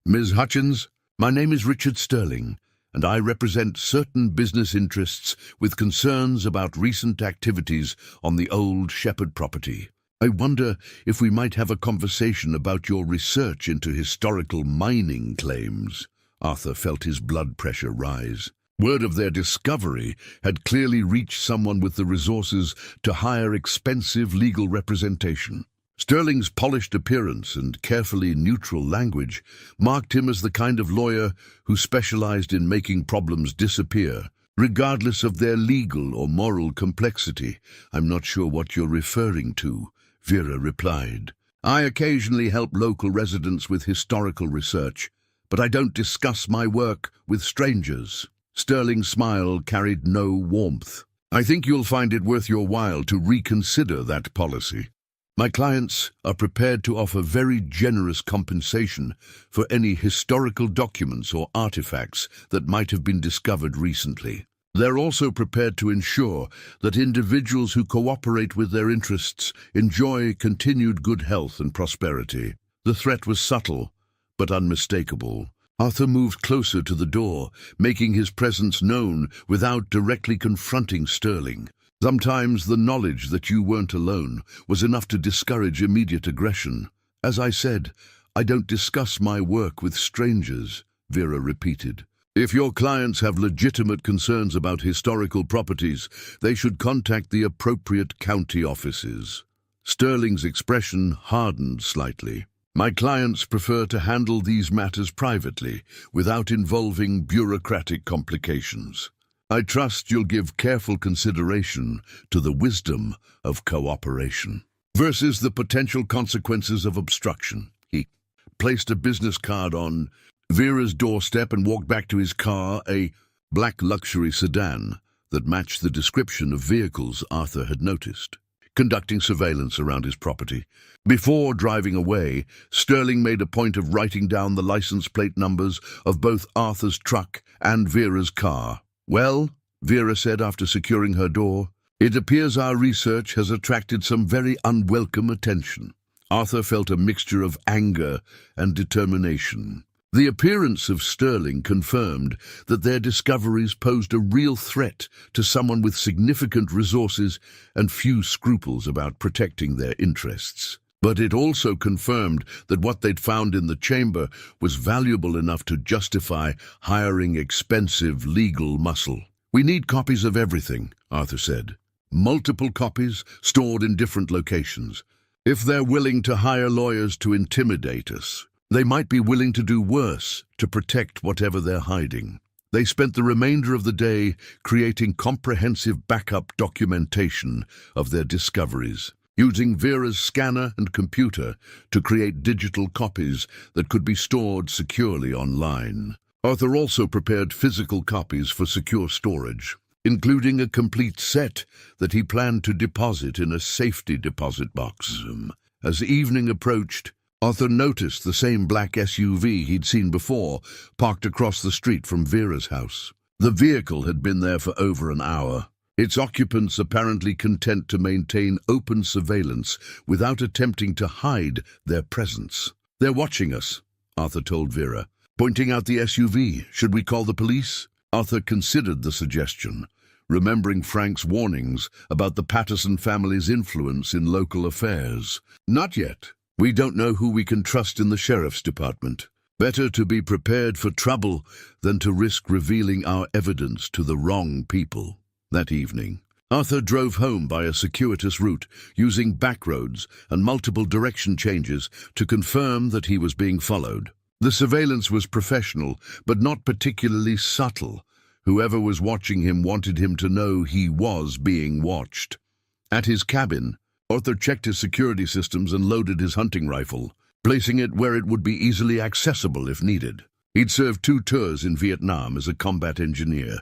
Ms. Hutchins? My name is Richard Sterling, and I represent certain business interests with concerns about recent activities on the old Shepherd property. I wonder if we might have a conversation about your research into historical mining claims." Arthur felt his blood pressure rise. Word of their discovery had clearly reached someone with the resources to hire expensive legal representation. Sterling's polished appearance and carefully neutral language marked him as the kind of lawyer who specialized in making problems disappear, regardless of their legal or moral complexity. "I'm not sure what you're referring to," Vera replied. "I occasionally help local residents with historical research, but I don't discuss my work with strangers." Sterling's smile carried no warmth. "I think you'll find it worth your while to reconsider that policy. My clients are prepared to offer very generous compensation for any historical documents or artifacts that might have been discovered recently. They're also prepared to ensure that individuals who cooperate with their interests enjoy continued good health and prosperity." The threat was subtle, but unmistakable. Arthur moved closer to the door, making his presence known without directly confronting Sterling. "Sometimes the knowledge that you weren't alone was enough to discourage immediate aggression. As I said, I don't discuss my work with strangers," Vera repeated. "If your clients have legitimate concerns about historical properties, they should contact the appropriate county offices." Sterling's expression hardened slightly. "My clients prefer to handle these matters privately, without involving bureaucratic complications. I trust you'll give careful consideration to the wisdom of cooperation versus the potential consequences of obstruction." He placed a business card on Vera's doorstep and walked back to his car, a black luxury sedan that matched the description of vehicles Arthur had noticed, conducting surveillance around his property. Before driving away, Sterling made a point of writing down the license plate numbers of both Arthur's truck and Vera's car. "Well," Vera said after securing her door, "it appears our research has attracted some very unwelcome attention." Arthur felt a mixture of anger and determination. The appearance of Sterling confirmed that their discoveries posed a real threat to someone with significant resources and few scruples about protecting their interests. But it also confirmed that what they'd found in the chamber was valuable enough to justify hiring expensive legal muscle. "We need copies of everything," Arthur said. "Multiple copies stored in different locations. If they're willing to hire lawyers to intimidate us, they might be willing to do worse to protect whatever they're hiding." They spent the remainder of the day creating comprehensive backup documentation of their discoveries, using Vera's scanner and computer to create digital copies that could be stored securely online. Arthur also prepared physical copies for secure storage, including a complete set that he planned to deposit in a safety deposit box. As evening approached, Arthur noticed the same black SUV he'd seen before, parked across the street from Vera's house. The vehicle had been there for over an hour, its occupants apparently content to maintain open surveillance without attempting to hide their presence. "They're watching us," Arthur told Vera, pointing out the SUV. "Should we call the police?" Arthur considered the suggestion, remembering Frank's warnings about the Patterson family's influence in local affairs. "Not yet. We don't know who we can trust in the sheriff's department. Better to be prepared for trouble than to risk revealing our evidence to the wrong people." That evening, Arthur drove home by a circuitous route, using back roads and multiple direction changes to confirm that he was being followed. The surveillance was professional, but not particularly subtle. Whoever was watching him wanted him to know he was being watched. At his cabin, Arthur checked his security systems and loaded his hunting rifle, placing it where it would be easily accessible if needed. He'd served 2 tours in Vietnam as a combat engineer,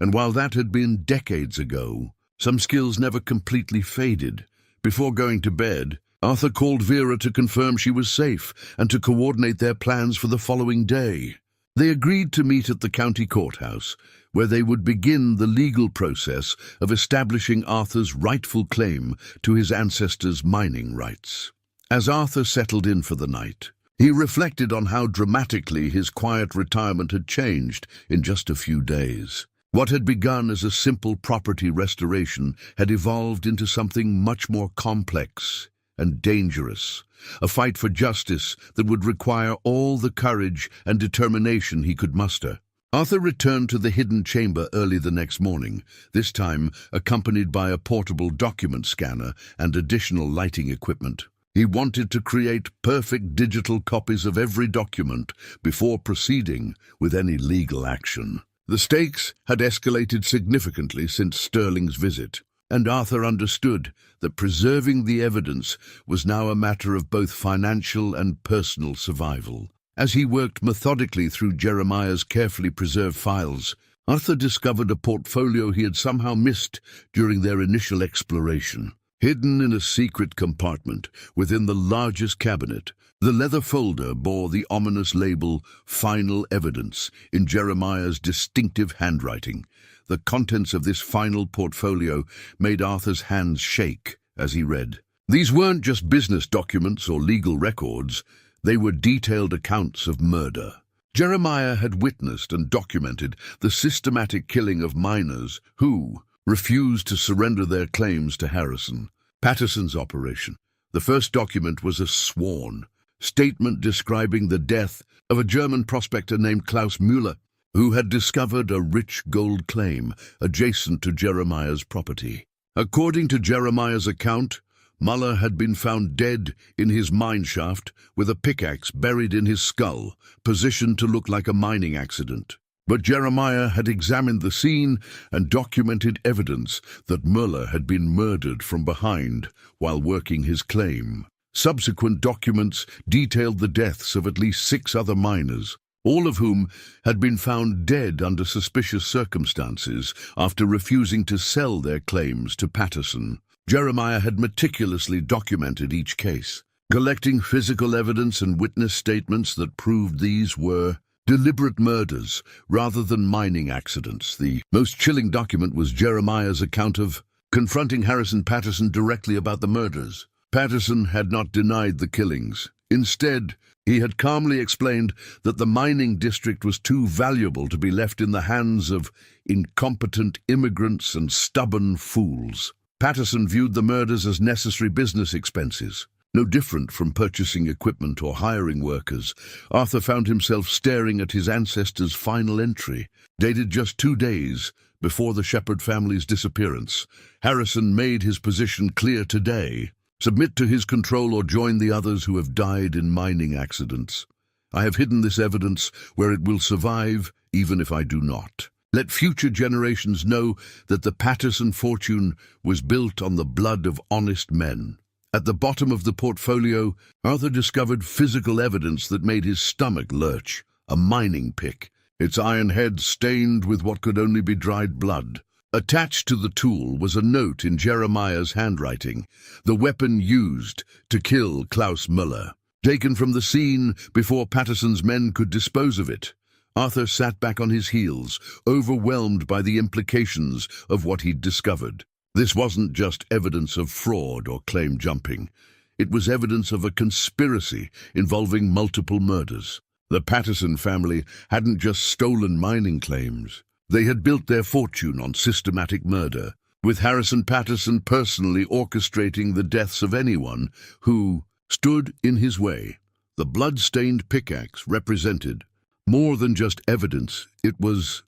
and while that had been decades ago, some skills never completely faded. Before going to bed, Arthur called Vera to confirm she was safe and to coordinate their plans for the following day. They agreed to meet at the county courthouse, where they would begin the legal process of establishing Arthur's rightful claim to his ancestors' mining rights. As Arthur settled in for the night, he reflected on how dramatically his quiet retirement had changed in just a few days. What had begun as a simple property restoration had evolved into something much more complex and dangerous, a fight for justice that would require all the courage and determination he could muster. Arthur returned to the hidden chamber early the next morning, this time accompanied by a portable document scanner and additional lighting equipment. He wanted to create perfect digital copies of every document before proceeding with any legal action. The stakes had escalated significantly since Sterling's visit, and Arthur understood that preserving the evidence was now a matter of both financial and personal survival. As he worked methodically through Jeremiah's carefully preserved files, Arthur discovered a portfolio he had somehow missed during their initial exploration. Hidden in a secret compartment within the largest cabinet, the leather folder bore the ominous label "Final Evidence" in Jeremiah's distinctive handwriting. The contents of this final portfolio made Arthur's hands shake as he read. These weren't just business documents or legal records, they were detailed accounts of murder. Jeremiah had witnessed and documented the systematic killing of miners who refused to surrender their claims to Harrison. Patterson's operation. The first document was a sworn statement describing the death of a German prospector named Klaus Müller, who had discovered a rich gold claim adjacent to Jeremiah's property. According to Jeremiah's account, Müller had been found dead in his mine shaft with a pickaxe buried in his skull, positioned to look like a mining accident. But Jeremiah had examined the scene and documented evidence that Müller had been murdered from behind while working his claim. Subsequent documents detailed the deaths of at least 6 other miners, all of whom had been found dead under suspicious circumstances after refusing to sell their claims to Patterson. Jeremiah had meticulously documented each case, collecting physical evidence and witness statements that proved these were deliberate murders rather than mining accidents. The most chilling document was Jeremiah's account of confronting Harrison Patterson directly about the murders. Patterson had not denied the killings. Instead, he had calmly explained that the mining district was too valuable to be left in the hands of incompetent immigrants and stubborn fools. Patterson viewed the murders as necessary business expenses. No different from purchasing equipment or hiring workers, Arthur found himself staring at his ancestor's final entry, dated just 2 days before the Shepherd family's disappearance. Harrison made his position clear today. Submit to his control or join the others who have died in mining accidents. I have hidden this evidence where it will survive, even if I do not. Let future generations know that the Patterson fortune was built on the blood of honest men. At the bottom of the portfolio, Arthur discovered physical evidence that made his stomach lurch, a mining pick, its iron head stained with what could only be dried blood. Attached to the tool was a note in Jeremiah's handwriting, the weapon used to kill Klaus Müller, taken from the scene before Patterson's men could dispose of it. Arthur sat back on his heels, overwhelmed by the implications of what he'd discovered. This wasn't just evidence of fraud or claim jumping. It was evidence of a conspiracy involving multiple murders. The Patterson family hadn't just stolen mining claims. They had built their fortune on systematic murder, with Harrison Patterson personally orchestrating the deaths of anyone who stood in his way. The blood-stained pickaxe represented more than just evidence. It was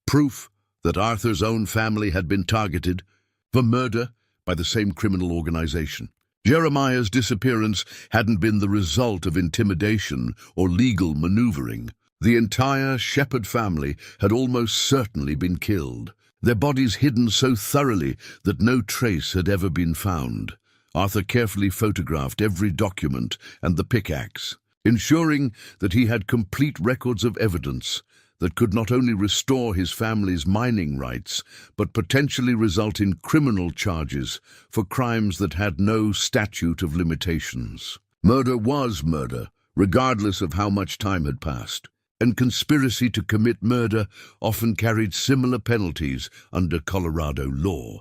proof that Arthur's own family had been targeted for murder by the same criminal organization. Jeremiah's disappearance hadn't been the result of intimidation or legal maneuvering. The entire Shepherd family had almost certainly been killed, their bodies hidden so thoroughly that no trace had ever been found. Arthur carefully photographed every document and the pickaxe, ensuring that he had complete records of evidence that could not only restore his family's mining rights, but potentially result in criminal charges for crimes that had no statute of limitations. Murder was murder, regardless of how much time had passed, and conspiracy to commit murder often carried similar penalties under Colorado law.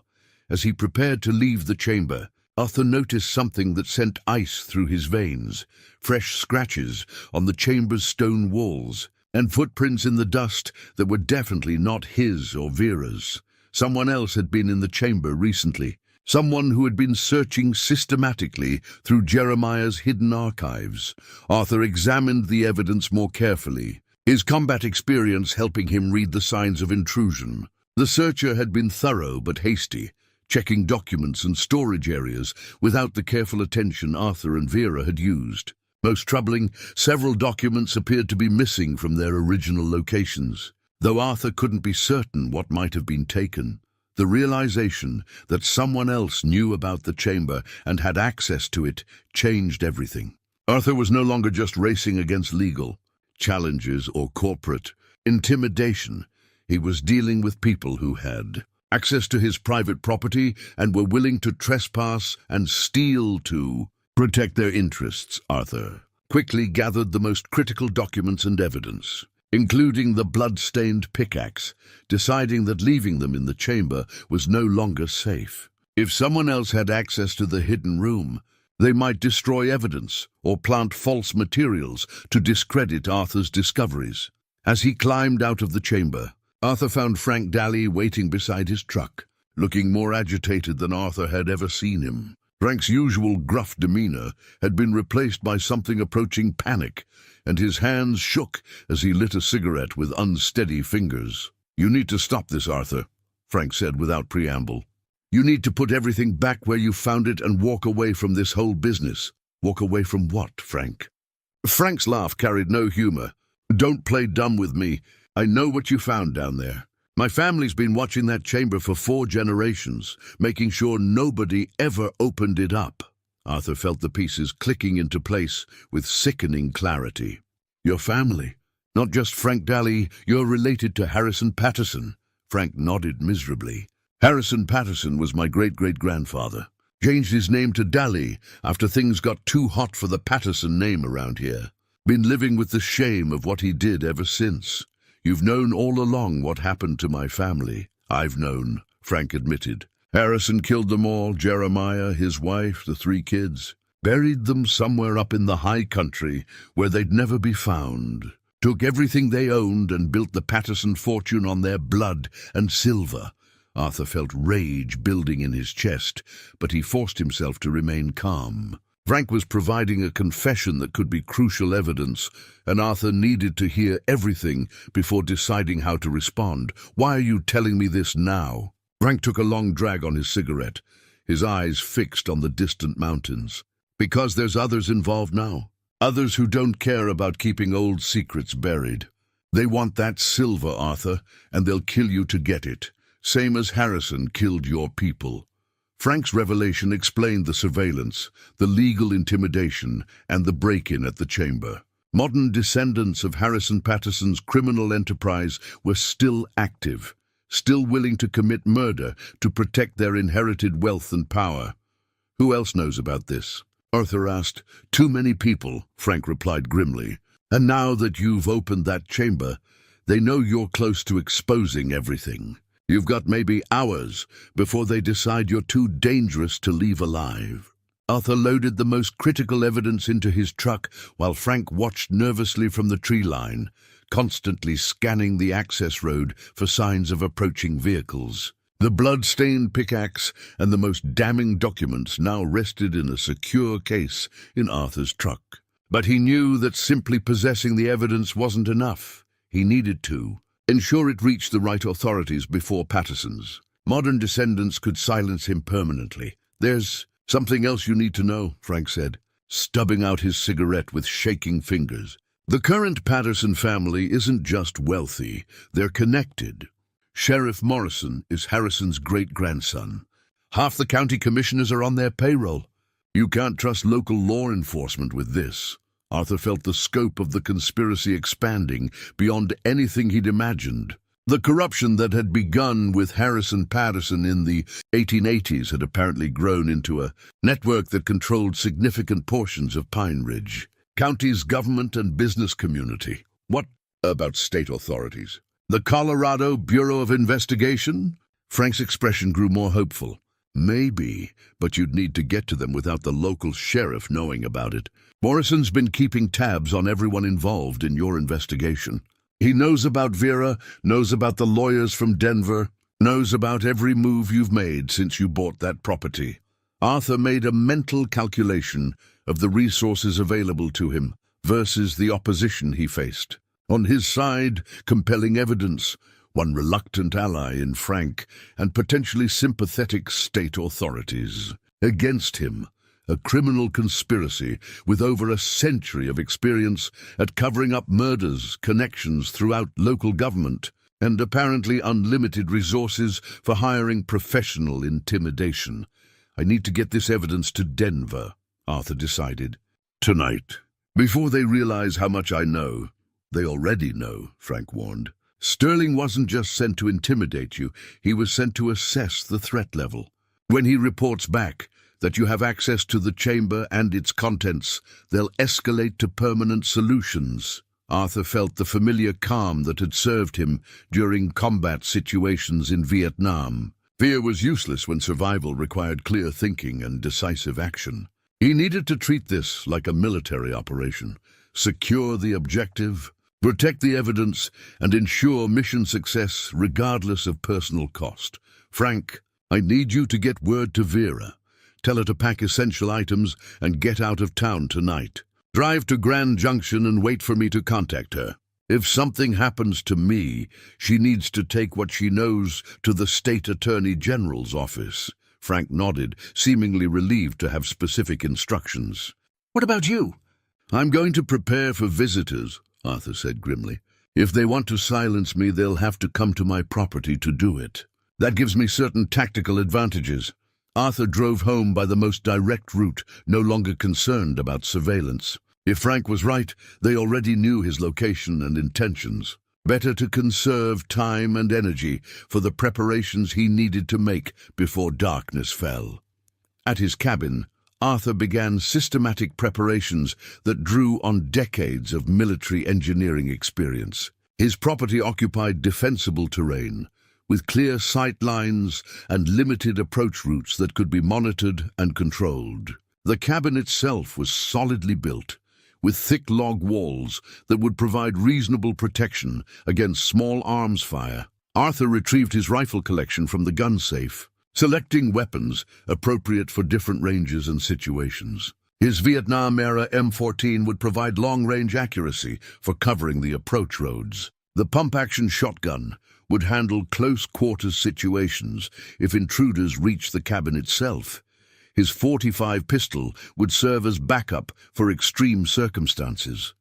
As he prepared to leave the chamber, Arthur noticed something that sent ice through his veins: fresh scratches on the chamber's stone walls, and footprints in the dust that were definitely not his or Vera's. Someone else had been in the chamber recently, someone who had been searching systematically through Jeremiah's hidden archives. Arthur examined the evidence more carefully, his combat experience helping him read the signs of intrusion. The searcher had been thorough but hasty, checking documents and storage areas without the careful attention Arthur and Vera had used. Most troubling, several documents appeared to be missing from their original locations. Though Arthur couldn't be certain what might have been taken, the realization that someone else knew about the chamber and had access to it changed everything. Arthur was no longer just racing against legal challenges or corporate intimidation. He was dealing with people who had access to his private property and were willing to trespass and steal to protect their interests. Arthur quickly gathered the most critical documents and evidence, including the blood-stained pickaxe, deciding that leaving them in the chamber was no longer safe. If someone else had access to the hidden room, they might destroy evidence or plant false materials to discredit Arthur's discoveries. As he climbed out of the chamber, Arthur found Frank Daly waiting beside his truck, looking more agitated than Arthur had ever seen him. Frank's usual gruff demeanor had been replaced by something approaching panic, and his hands shook as he lit a cigarette with unsteady fingers. "You need to stop this, Arthur," Frank said without preamble. "You need to put everything back where you found it and walk away from this whole business." "Walk away from what, Frank?" Frank's laugh carried no humor. "Don't play dumb with me. I know what you found down there. My family's been watching that chamber for 4 generations, making sure nobody ever opened it up." Arthur felt the pieces clicking into place with sickening clarity. "Your family? Not just Frank Daly, you're related to Harrison Patterson." Frank nodded miserably. "Harrison Patterson was my great-great-grandfather. Changed his name to Daly after things got too hot for the Patterson name around here. Been living with the shame of what he did ever since. You've known all along what happened to my family." "I've known," Frank admitted. "Harrison killed them all, Jeremiah, his wife, the 3 kids. Buried them somewhere up in the high country where they'd never be found. Took everything they owned and built the Patterson fortune on their blood and silver." Arthur felt rage building in his chest, but he forced himself to remain calm. Frank was providing a confession that could be crucial evidence, and Arthur needed to hear everything before deciding how to respond. "Why are you telling me this now?" Frank took a long drag on his cigarette, his eyes fixed on the distant mountains. "Because there's others involved now. Others who don't care about keeping old secrets buried. They want that silver, Arthur, and they'll kill you to get it, same as Harrison killed your people." Frank's revelation explained the surveillance, the legal intimidation, and the break-in at the chamber. Modern descendants of Harrison Patterson's criminal enterprise were still active, still willing to commit murder to protect their inherited wealth and power. "Who else knows about this?" Arthur asked. "Too many people," Frank replied grimly. "And now that you've opened that chamber, they know you're close to exposing everything. You've got maybe hours before they decide you're too dangerous to leave alive." Arthur loaded the most critical evidence into his truck while Frank watched nervously from the tree line, constantly scanning the access road for signs of approaching vehicles. The blood-stained pickaxe and the most damning documents now rested in a secure case in Arthur's truck. But he knew that simply possessing the evidence wasn't enough. He needed to ensure it reached the right authorities before Patterson's. Modern descendants could silence him permanently. "There's something else you need to know," Frank said, stubbing out his cigarette with shaking fingers. "The current Patterson family isn't just wealthy, they're connected. Sheriff Morrison is Harrison's great-grandson. Half the county commissioners are on their payroll. You can't trust local law enforcement with this." Arthur felt the scope of the conspiracy expanding beyond anything he'd imagined. The corruption that had begun with Harrison Patterson in the 1880s had apparently grown into a network that controlled significant portions of Pine Ridge. County's government and business community. What about state authorities? The Colorado Bureau of Investigation? Frank's expression grew more hopeful. "Maybe, but you'd need to get to them without the local sheriff knowing about it. Morrison's been keeping tabs on everyone involved in your investigation. He knows about Vera, knows about the lawyers from Denver, knows about every move you've made since you bought that property." Arthur made a mental calculation of the resources available to him versus the opposition he faced. On his side, compelling evidence, one reluctant ally in Frank, and potentially sympathetic state authorities. Against him, a criminal conspiracy with over a century of experience at covering up murders, connections throughout local government, and apparently unlimited resources for hiring professional intimidation. I need to get this evidence to Denver, Arthur decided. Tonight. Before they realize how much I know. They already know, Frank warned. Sterling wasn't just sent to intimidate you, he was sent to assess the threat level. When he reports back that you have access to the chamber and its contents, they'll escalate to permanent solutions. Arthur felt the familiar calm that had served him during combat situations in Vietnam. Fear was useless when survival required clear thinking and decisive action. He needed to treat this like a military operation, secure the objective, protect the evidence, and ensure mission success regardless of personal cost. Frank, I need you to get word to Vera. Tell her to pack essential items and get out of town tonight. Drive to Grand Junction and wait for me to contact her. If something happens to me, she needs to take what she knows to the State Attorney General's office. Frank nodded, seemingly relieved to have specific instructions. What about you? I'm going to prepare for visitors, Arthur said grimly. If they want to silence me, they'll have to come to my property to do it. That gives me certain tactical advantages. Arthur drove home by the most direct route, no longer concerned about surveillance. If Frank was right, they already knew his location and intentions. Better to conserve time and energy for the preparations he needed to make before darkness fell. At his cabin, Arthur began systematic preparations that drew on decades of military engineering experience. His property occupied defensible terrain, with clear sight lines and limited approach routes that could be monitored and controlled. The cabin itself was solidly built, with thick log walls that would provide reasonable protection against small arms fire. Arthur retrieved his rifle collection from the gun safe, selecting weapons appropriate for different ranges and situations. His Vietnam-era M14 would provide long-range accuracy for covering the approach roads. The pump-action shotgun would handle close-quarters situations if intruders reached the cabin itself. His .45 pistol would serve as backup for extreme circumstances.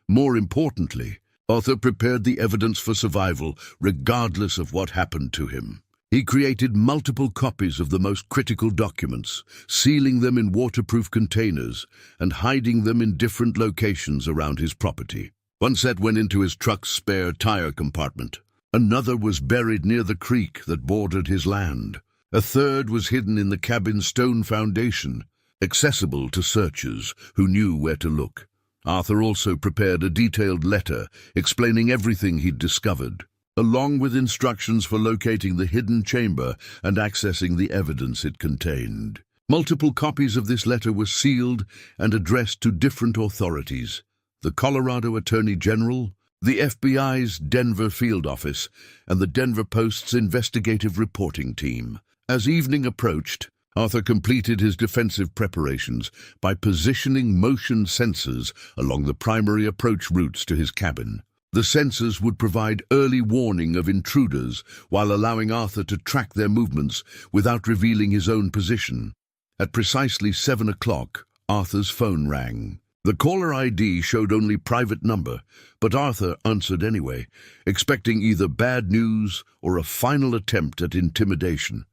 More importantly, Arthur prepared the evidence for survival regardless of what happened to him. He created multiple copies of the most critical documents, sealing them in waterproof containers and hiding them in different locations around his property. One set went into his truck's spare tire compartment. Another was buried near the creek that bordered his land. A third was hidden in the cabin's stone foundation, accessible to searchers who knew where to look. Arthur also prepared a detailed letter explaining everything he'd discovered, along with instructions for locating the hidden chamber and accessing the evidence it contained. Multiple copies of this letter were sealed and addressed to different authorities: the Colorado Attorney General, the FBI's Denver field office, and the Denver Post's investigative reporting team. As evening approached, Arthur completed his defensive preparations by positioning motion sensors along the primary approach routes to his cabin. The sensors would provide early warning of intruders while allowing Arthur to track their movements without revealing his own position. At precisely 7 o'clock, Arthur's phone rang. The caller ID showed only private number, but Arthur answered anyway, expecting either bad news or a final attempt at intimidation.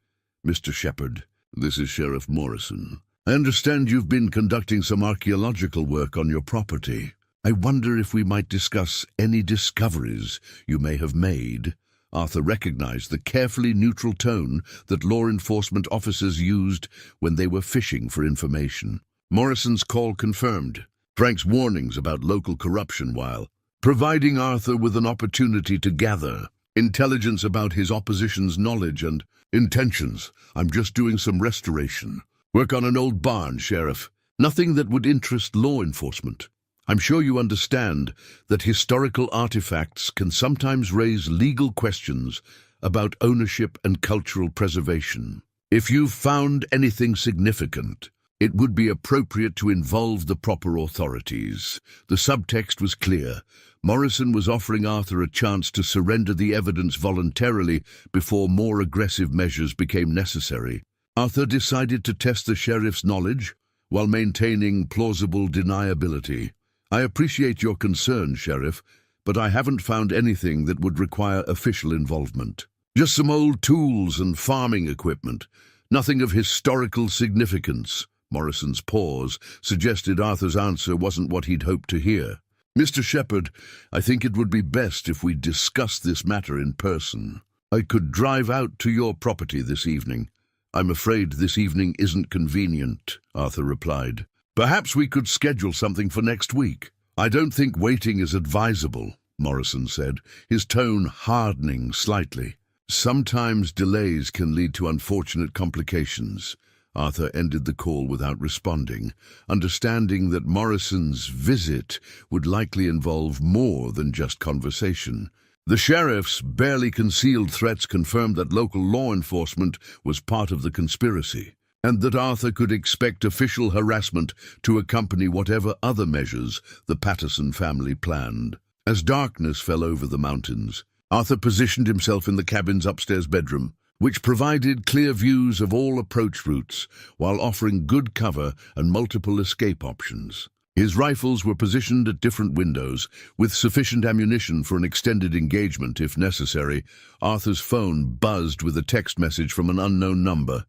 Mr. Shepard, this is Sheriff Morrison. I understand you've been conducting some archaeological work on your property. I wonder if we might discuss any discoveries you may have made. Arthur recognized the carefully neutral tone that law enforcement officers used when they were fishing for information. Morrison's call confirmed Frank's warnings about local corruption while providing Arthur with an opportunity to gather intelligence about his opposition's knowledge and intentions. I'm just doing some restoration. Work on an old barn, Sheriff. Nothing that would interest law enforcement. I'm sure you understand that historical artifacts can sometimes raise legal questions about ownership and cultural preservation. If you've found anything significant, It would be appropriate to involve the proper authorities. The subtext was clear. Morrison was offering Arthur a chance to surrender the evidence voluntarily before more aggressive measures became necessary. Arthur decided to test the sheriff's knowledge while maintaining plausible deniability. "I appreciate your concern, Sheriff, but I haven't found anything that would require official involvement. Just some old tools and farming equipment. Nothing of historical significance." Morrison's pause suggested Arthur's answer wasn't what he'd hoped to hear. "Mr. Shepard, I think it would be best if we discuss this matter in person. I could drive out to your property this evening." "I'm afraid this evening isn't convenient," Arthur replied. "Perhaps we could schedule something for next week." "I don't think waiting is advisable," Morrison said, his tone hardening slightly. "Sometimes delays can lead to unfortunate complications." Arthur ended the call without responding, understanding that Morrison's visit would likely involve more than just conversation. The sheriff's barely concealed threats confirmed that local law enforcement was part of the conspiracy, and that Arthur could expect official harassment to accompany whatever other measures the Patterson family planned. As darkness fell over the mountains, Arthur positioned himself in the cabin's upstairs bedroom, which provided clear views of all approach routes while offering good cover and multiple escape options. His rifles were positioned at different windows, with sufficient ammunition for an extended engagement if necessary. Arthur's phone buzzed with a text message from an unknown number.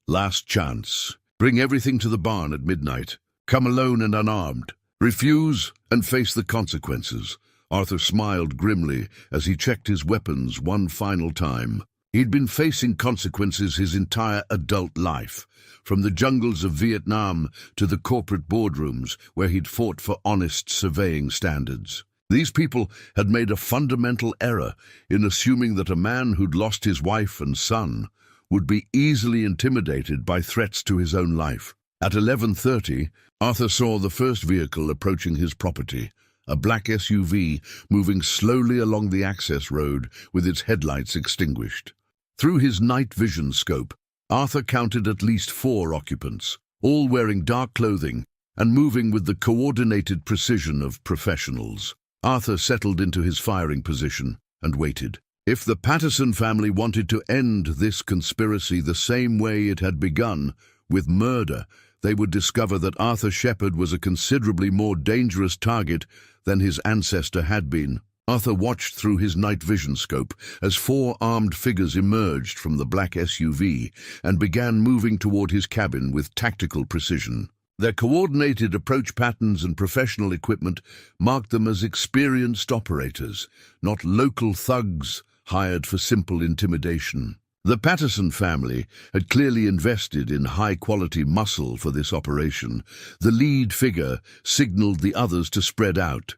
"Last chance. Bring everything to the barn at midnight. Come alone and unarmed. Refuse and face the consequences." Arthur smiled grimly as he checked his weapons one final time. He'd been facing consequences his entire adult life, from the jungles of Vietnam to the corporate boardrooms where he'd fought for honest surveying standards. These people had made a fundamental error in assuming that a man who'd lost his wife and son would be easily intimidated by threats to his own life. At 11:30, Arthur saw the first vehicle approaching his property, a black SUV moving slowly along the access road with its headlights extinguished. Through his night vision scope, Arthur counted at least 4 occupants, all wearing dark clothing and moving with the coordinated precision of professionals. Arthur settled into his firing position and waited. If the Patterson family wanted to end this conspiracy the same way it had begun, with murder, they would discover that Arthur Shepard was a considerably more dangerous target than his ancestor had been. Arthur watched through his night vision scope as 4 armed figures emerged from the black SUV and began moving toward his cabin with tactical precision. Their coordinated approach patterns and professional equipment marked them as experienced operators, not local thugs hired for simple intimidation. The Patterson family had clearly invested in high-quality muscle for this operation. The lead figure signaled the others to spread out,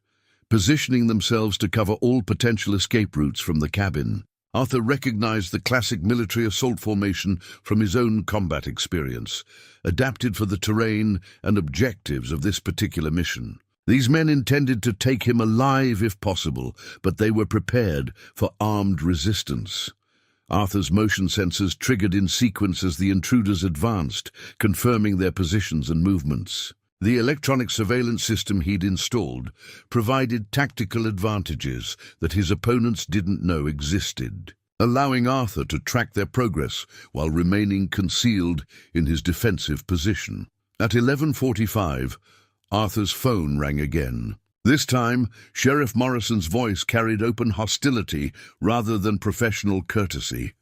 positioning themselves to cover all potential escape routes from the cabin. Arthur recognized the classic military assault formation from his own combat experience, adapted for the terrain and objectives of this particular mission. These men intended to take him alive if possible, but they were prepared for armed resistance. Arthur's motion sensors triggered in sequence as the intruders advanced, confirming their positions and movements. The electronic surveillance system he'd installed provided tactical advantages that his opponents didn't know existed, allowing Arthur to track their progress while remaining concealed in his defensive position. At 11:45, Arthur's phone rang again. This time, Sheriff Morrison's voice carried open hostility rather than professional courtesy.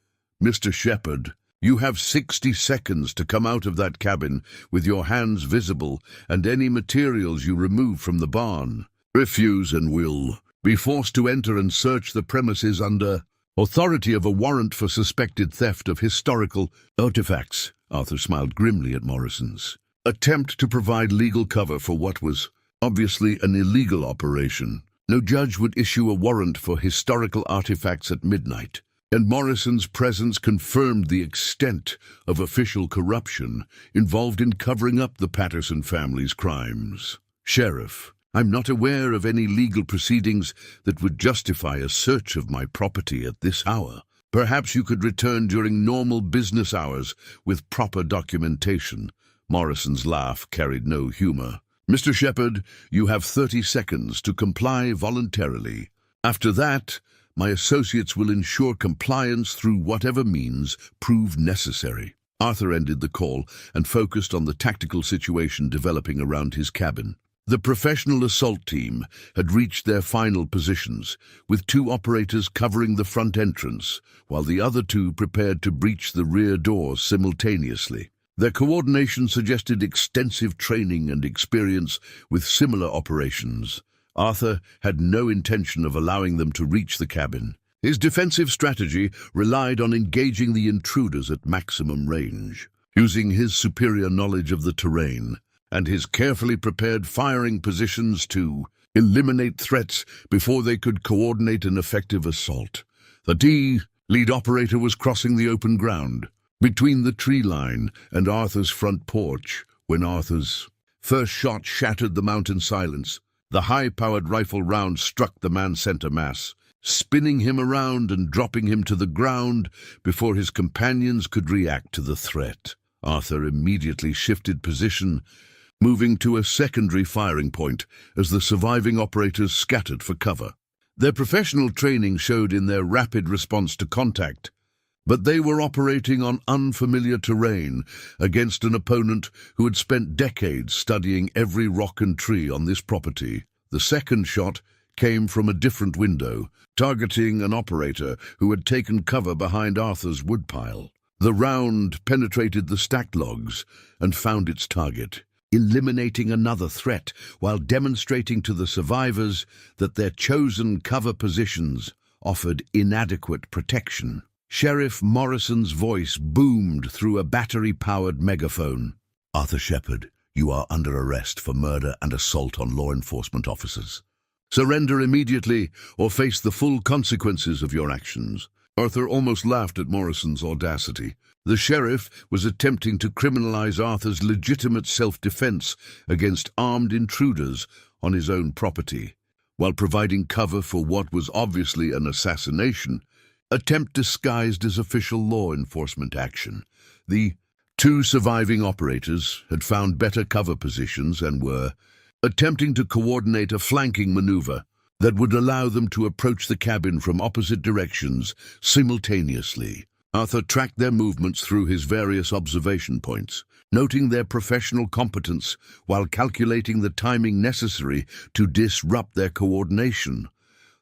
"Mr. Shepard, you have 60 seconds to come out of that cabin with your hands visible and any materials you remove from the barn. Refuse and will be forced to enter and search the premises under authority of a warrant for suspected theft of historical artifacts." Arthur smiled grimly at Morrison's attempt to provide legal cover for what was obviously an illegal operation. No judge would issue a warrant for historical artifacts at midnight, and Morrison's presence confirmed the extent of official corruption involved in covering up the Patterson family's crimes. "Sheriff, I'm not aware of any legal proceedings that would justify a search of my property at this hour. Perhaps you could return during normal business hours with proper documentation," Morrison's laugh carried no humor. "Mr. Shepard, you have 30 seconds to comply voluntarily. After that, my associates will ensure compliance through whatever means prove necessary." Arthur ended the call and focused on the tactical situation developing around his cabin. The professional assault team had reached their final positions, with 2 operators covering the front entrance, while the other 2 prepared to breach the rear doors simultaneously. Their coordination suggested extensive training and experience with similar operations. Arthur had no intention of allowing them to reach the cabin. His defensive strategy relied on engaging the intruders at maximum range, using his superior knowledge of the terrain and his carefully prepared firing positions to eliminate threats before they could coordinate an effective assault. The lead operator was crossing the open ground between the tree line and Arthur's front porch when Arthur's first shot shattered the mountain silence. The high-powered rifle round struck the man's center mass, spinning him around and dropping him to the ground before his companions could react to the threat. Arthur immediately shifted position, moving to a secondary firing point as the surviving operators scattered for cover. Their professional training showed in their rapid response to contact, but they were operating on unfamiliar terrain against an opponent who had spent decades studying every rock and tree on this property. The second shot came from a different window, targeting an operator who had taken cover behind Arthur's woodpile. The round penetrated the stacked logs and found its target, eliminating another threat while demonstrating to the survivors that their chosen cover positions offered inadequate protection. Sheriff Morrison's voice boomed through a battery-powered megaphone. "Arthur Shepard, you are under arrest for murder and assault on law enforcement officers. Surrender immediately or face the full consequences of your actions." Arthur almost laughed at Morrison's audacity. The sheriff was attempting to criminalize Arthur's legitimate self-defense against armed intruders on his own property, while providing cover for what was obviously an assassination attempt disguised as official law enforcement action. The 2 surviving operators had found better cover positions and were attempting to coordinate a flanking maneuver that would allow them to approach the cabin from opposite directions simultaneously. Arthur tracked their movements through his various observation points, noting their professional competence while calculating the timing necessary to disrupt their coordination.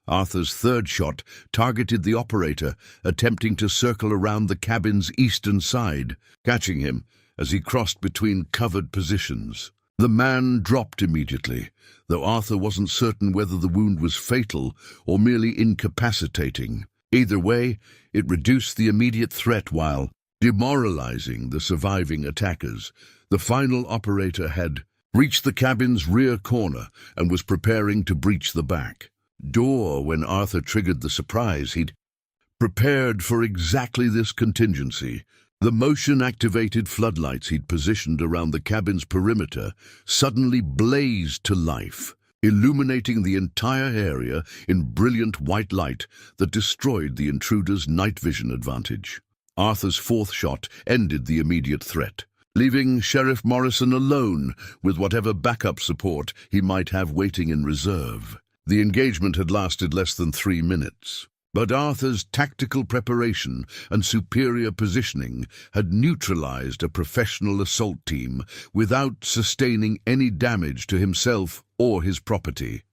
Arthur's third shot targeted the operator attempting to circle around the cabin's eastern side, catching him as he crossed between covered positions. The man dropped immediately, though Arthur wasn't certain whether the wound was fatal or merely incapacitating. Either way, it reduced the immediate threat while demoralizing the surviving attackers. The final operator had reached the cabin's rear corner and was preparing to breach the back door when Arthur triggered the surprise. He'd prepared for exactly this contingency. The motion-activated floodlights he'd positioned around the cabin's perimeter suddenly blazed to life, illuminating the entire area in brilliant white light that destroyed the intruder's night vision advantage. Arthur's fourth shot ended the immediate threat, leaving Sheriff Morrison alone with whatever backup support he might have waiting in reserve. The engagement had lasted less than 3 minutes, but Arthur's tactical preparation and superior positioning had neutralized a professional assault team without sustaining any damage to himself or his property.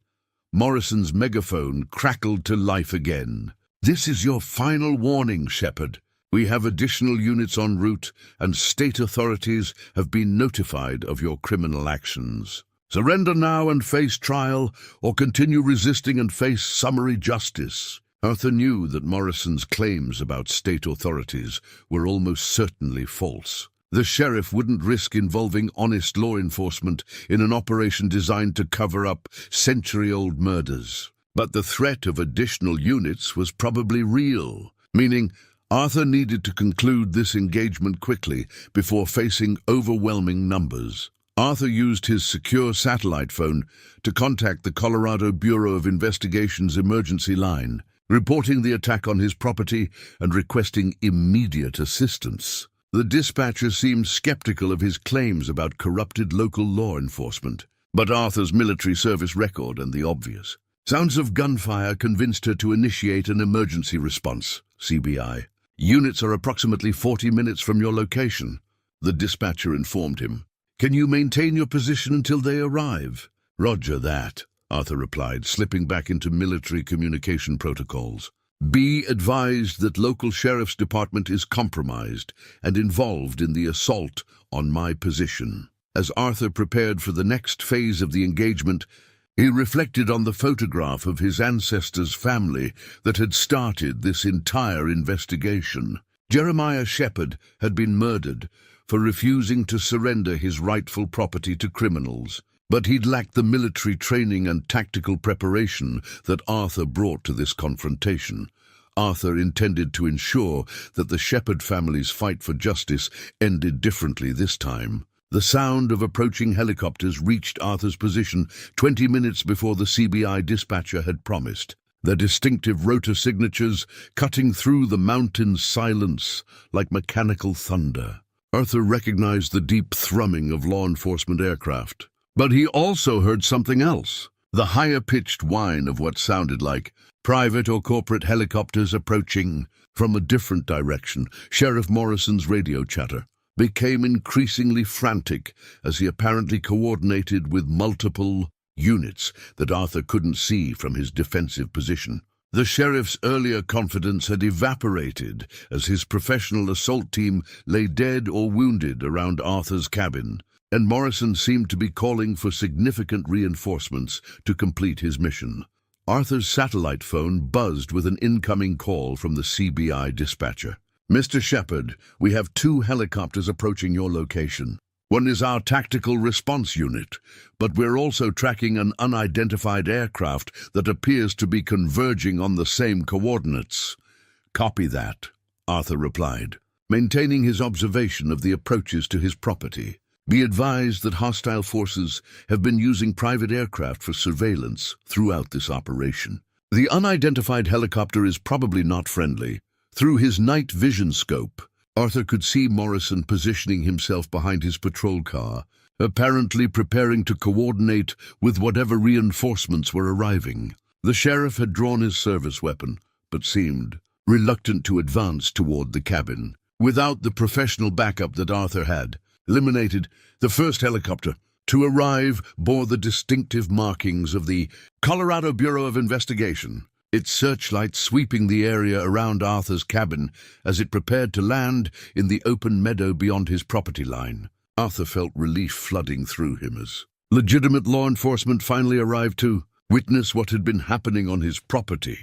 Morrison's megaphone crackled to life again. "This is your final warning, Shepard. We have additional units en route, and state authorities have been notified of your criminal actions. Surrender now and face trial, or continue resisting and face summary justice." Arthur knew that Morrison's claims about state authorities were almost certainly false. The sheriff wouldn't risk involving honest law enforcement in an operation designed to cover up century-old murders. But the threat of additional units was probably real, meaning Arthur needed to conclude this engagement quickly before facing overwhelming numbers. Arthur used his secure satellite phone to contact the Colorado Bureau of Investigation's emergency line, reporting the attack on his property and requesting immediate assistance. The dispatcher seemed skeptical of his claims about corrupted local law enforcement, but Arthur's military service record and the obvious sounds of gunfire convinced her to initiate an emergency response. CBI. Units are approximately 40 minutes from your location, the dispatcher informed him. Can you maintain your position until they arrive? Roger that, Arthur replied, slipping back into military communication protocols. Be advised that local sheriff's department is compromised and involved in the assault on my position. As Arthur prepared for the next phase of the engagement, he reflected on the photograph of his ancestors' family that had started this entire investigation. Jeremiah Shepherd had been murdered for refusing to surrender his rightful property to criminals, but he'd lacked the military training and tactical preparation that Arthur brought to this confrontation. Arthur intended to ensure that the Shepherd family's fight for justice ended differently this time. The sound of approaching helicopters reached Arthur's position 20 minutes before the CBI dispatcher had promised, their distinctive rotor signatures cutting through the mountain's silence like mechanical thunder. Arthur recognized the deep thrumming of law enforcement aircraft. But he also heard something else, the higher-pitched whine of what sounded like private or corporate helicopters approaching from a different direction. Sheriff Morrison's radio chatter became increasingly frantic as he apparently coordinated with multiple units that Arthur couldn't see from his defensive position. The sheriff's earlier confidence had evaporated as his professional assault team lay dead or wounded around Arthur's cabin, and Morrison seemed to be calling for significant reinforcements to complete his mission. Arthur's satellite phone buzzed with an incoming call from the CBI dispatcher. Mr. Shepherd, we have 2 helicopters approaching your location. One is our tactical response unit, but we're also tracking an unidentified aircraft that appears to be converging on the same coordinates. Copy that, Arthur replied, maintaining his observation of the approaches to his property. Be advised that hostile forces have been using private aircraft for surveillance throughout this operation. The unidentified helicopter is probably not friendly. Through his night vision scope, Arthur could see Morrison positioning himself behind his patrol car, apparently preparing to coordinate with whatever reinforcements were arriving. The sheriff had drawn his service weapon, but seemed reluctant to advance toward the cabin. Without the professional backup that Arthur had eliminated, the first helicopter to arrive bore the distinctive markings of the Colorado Bureau of Investigation, its searchlight sweeping the area around Arthur's cabin as it prepared to land in the open meadow beyond his property line. Arthur felt relief flooding through him as legitimate law enforcement finally arrived to witness what had been happening on his property.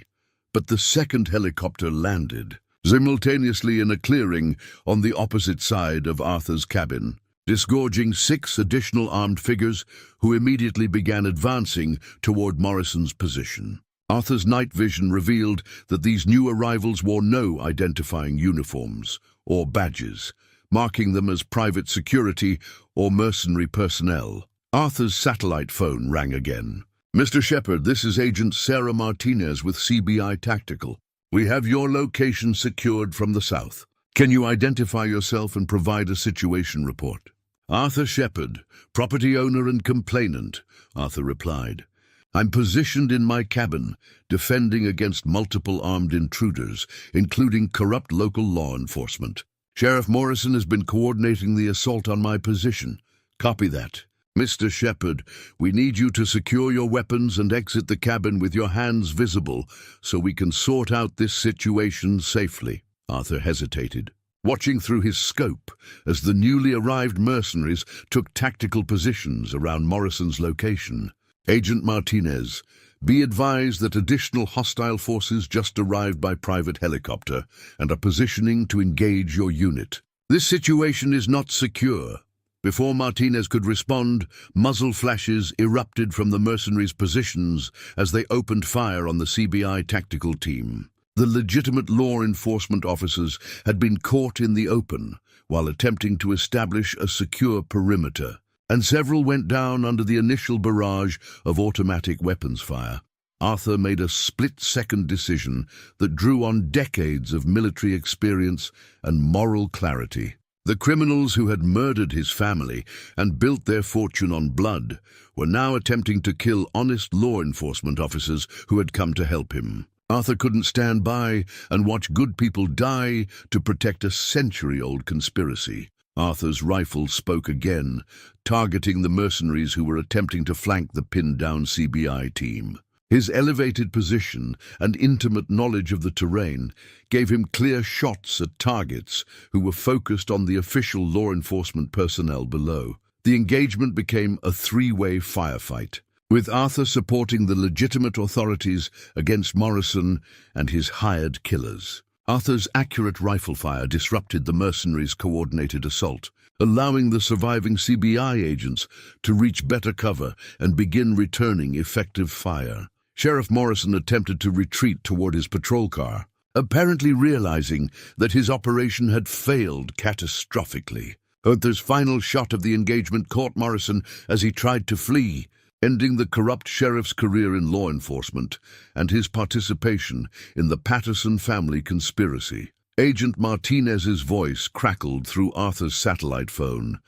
But the second helicopter landed simultaneously in a clearing on the opposite side of Arthur's cabin, disgorging 6 additional armed figures who immediately began advancing toward Morrison's position. Arthur's night vision revealed that these new arrivals wore no identifying uniforms or badges, marking them as private security or mercenary personnel. Arthur's satellite phone rang again. Mr. Shepherd, this is Agent Sarah Martinez with CBI Tactical. We have your location secured from the south. Can you identify yourself and provide a situation report? Arthur Shepherd, property owner and complainant, Arthur replied. I'm positioned in my cabin, defending against multiple armed intruders, including corrupt local law enforcement. Sheriff Morrison has been coordinating the assault on my position. Copy that. Mr. Shepherd, we need you to secure your weapons and exit the cabin with your hands visible so we can sort out this situation safely. Arthur hesitated, watching through his scope as the newly arrived mercenaries took tactical positions around Morrison's location. Agent Martinez, be advised that additional hostile forces just arrived by private helicopter and are positioning to engage your unit. This situation is not secure. Before Martinez could respond, muzzle flashes erupted from the mercenaries' positions as they opened fire on the CBI tactical team. The legitimate law enforcement officers had been caught in the open while attempting to establish a secure perimeter, and several went down under the initial barrage of automatic weapons fire. Arthur made a split-second decision that drew on decades of military experience and moral clarity. The criminals who had murdered his family and built their fortune on blood were now attempting to kill honest law enforcement officers who had come to help him. Arthur couldn't stand by and watch good people die to protect a century-old conspiracy. Arthur's rifle spoke again, targeting the mercenaries who were attempting to flank the pinned-down CBI team. His elevated position and intimate knowledge of the terrain gave him clear shots at targets who were focused on the official law enforcement personnel below. The engagement became a three-way firefight, with Arthur supporting the legitimate authorities against Morrison and his hired killers. Arthur's accurate rifle fire disrupted the mercenaries' coordinated assault, allowing the surviving CBI agents to reach better cover and begin returning effective fire. Sheriff Morrison attempted to retreat toward his patrol car, apparently realizing that his operation had failed catastrophically. Arthur's final shot of the engagement caught Morrison as he tried to flee, ending the corrupt sheriff's career in law enforcement and his participation in the Patterson family conspiracy. Agent Martinez's voice crackled through Arthur's satellite phone.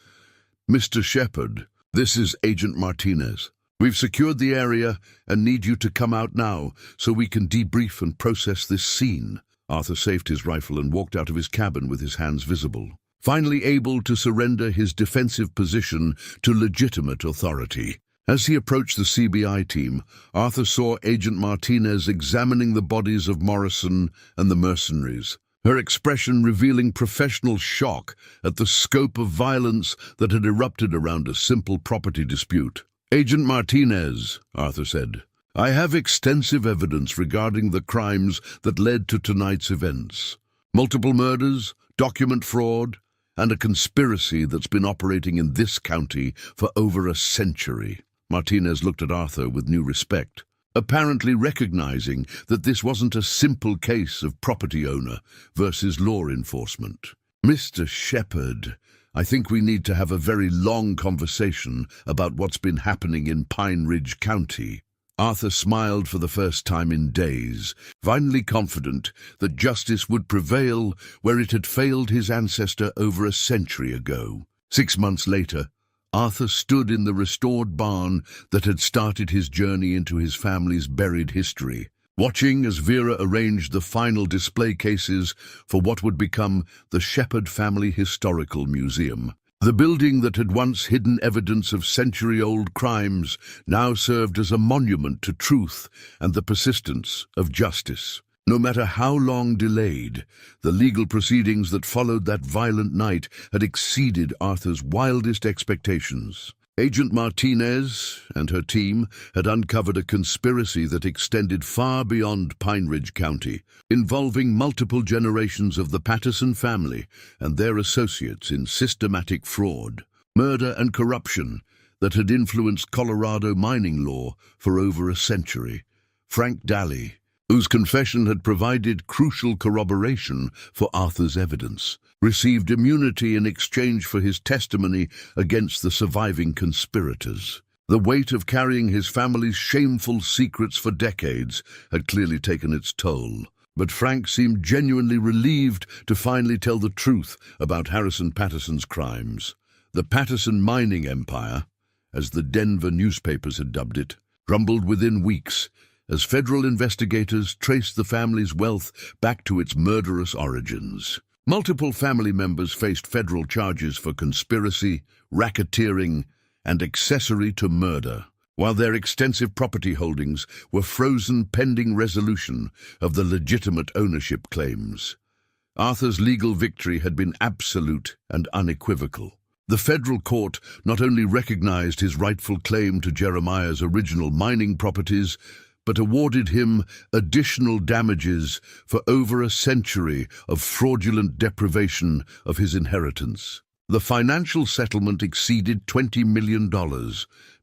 "Mr. Shepard, this is Agent Martinez. We've secured the area and need you to come out now so we can debrief and process this scene." Arthur saved his rifle and walked out of his cabin with his hands visible, finally able to surrender his defensive position to legitimate authority. As he approached the CBI team, Arthur saw Agent Martinez examining the bodies of Morrison and the mercenaries, her expression revealing professional shock at the scope of violence that had erupted around a simple property dispute. "Agent Martinez," Arthur said, "I have extensive evidence regarding the crimes that led to tonight's events. Multiple murders, document fraud, and a conspiracy that's been operating in this county for over a century." Martinez looked at Arthur with new respect, apparently recognizing that this wasn't a simple case of property owner versus law enforcement. "Mr. Shepard, I think we need to have a very long conversation about what's been happening in Pine Ridge County." Arthur smiled for the first time in days, finally confident that justice would prevail where it had failed his ancestor over a century ago. 6 months later, Arthur stood in the restored barn that had started his journey into his family's buried history, watching as Vera arranged the final display cases for what would become the Shepard Family Historical Museum. The building that had once hidden evidence of century-old crimes now served as a monument to truth and the persistence of justice. No matter how long delayed, the legal proceedings that followed that violent night had exceeded Arthur's wildest expectations. Agent Martinez and her team had uncovered a conspiracy that extended far beyond Pine Ridge County, involving multiple generations of the Patterson family and their associates in systematic fraud, murder and corruption that had influenced Colorado mining law for over a century. Frank Daly, whose confession had provided crucial corroboration for Arthur's evidence, received immunity in exchange for his testimony against the surviving conspirators. The weight of carrying his family's shameful secrets for decades had clearly taken its toll, but Frank seemed genuinely relieved to finally tell the truth about Harrison Patterson's crimes. The Patterson mining empire, as the Denver newspapers had dubbed it, crumbled within weeks, as federal investigators traced the family's wealth back to its murderous origins. Multiple family members faced federal charges for conspiracy, racketeering, and accessory to murder, while their extensive property holdings were frozen pending resolution of the legitimate ownership claims. Arthur's legal victory had been absolute and unequivocal. The federal court not only recognized his rightful claim to Jeremiah's original mining properties, but awarded him additional damages for over a century of fraudulent deprivation of his inheritance. The financial settlement exceeded $20 million,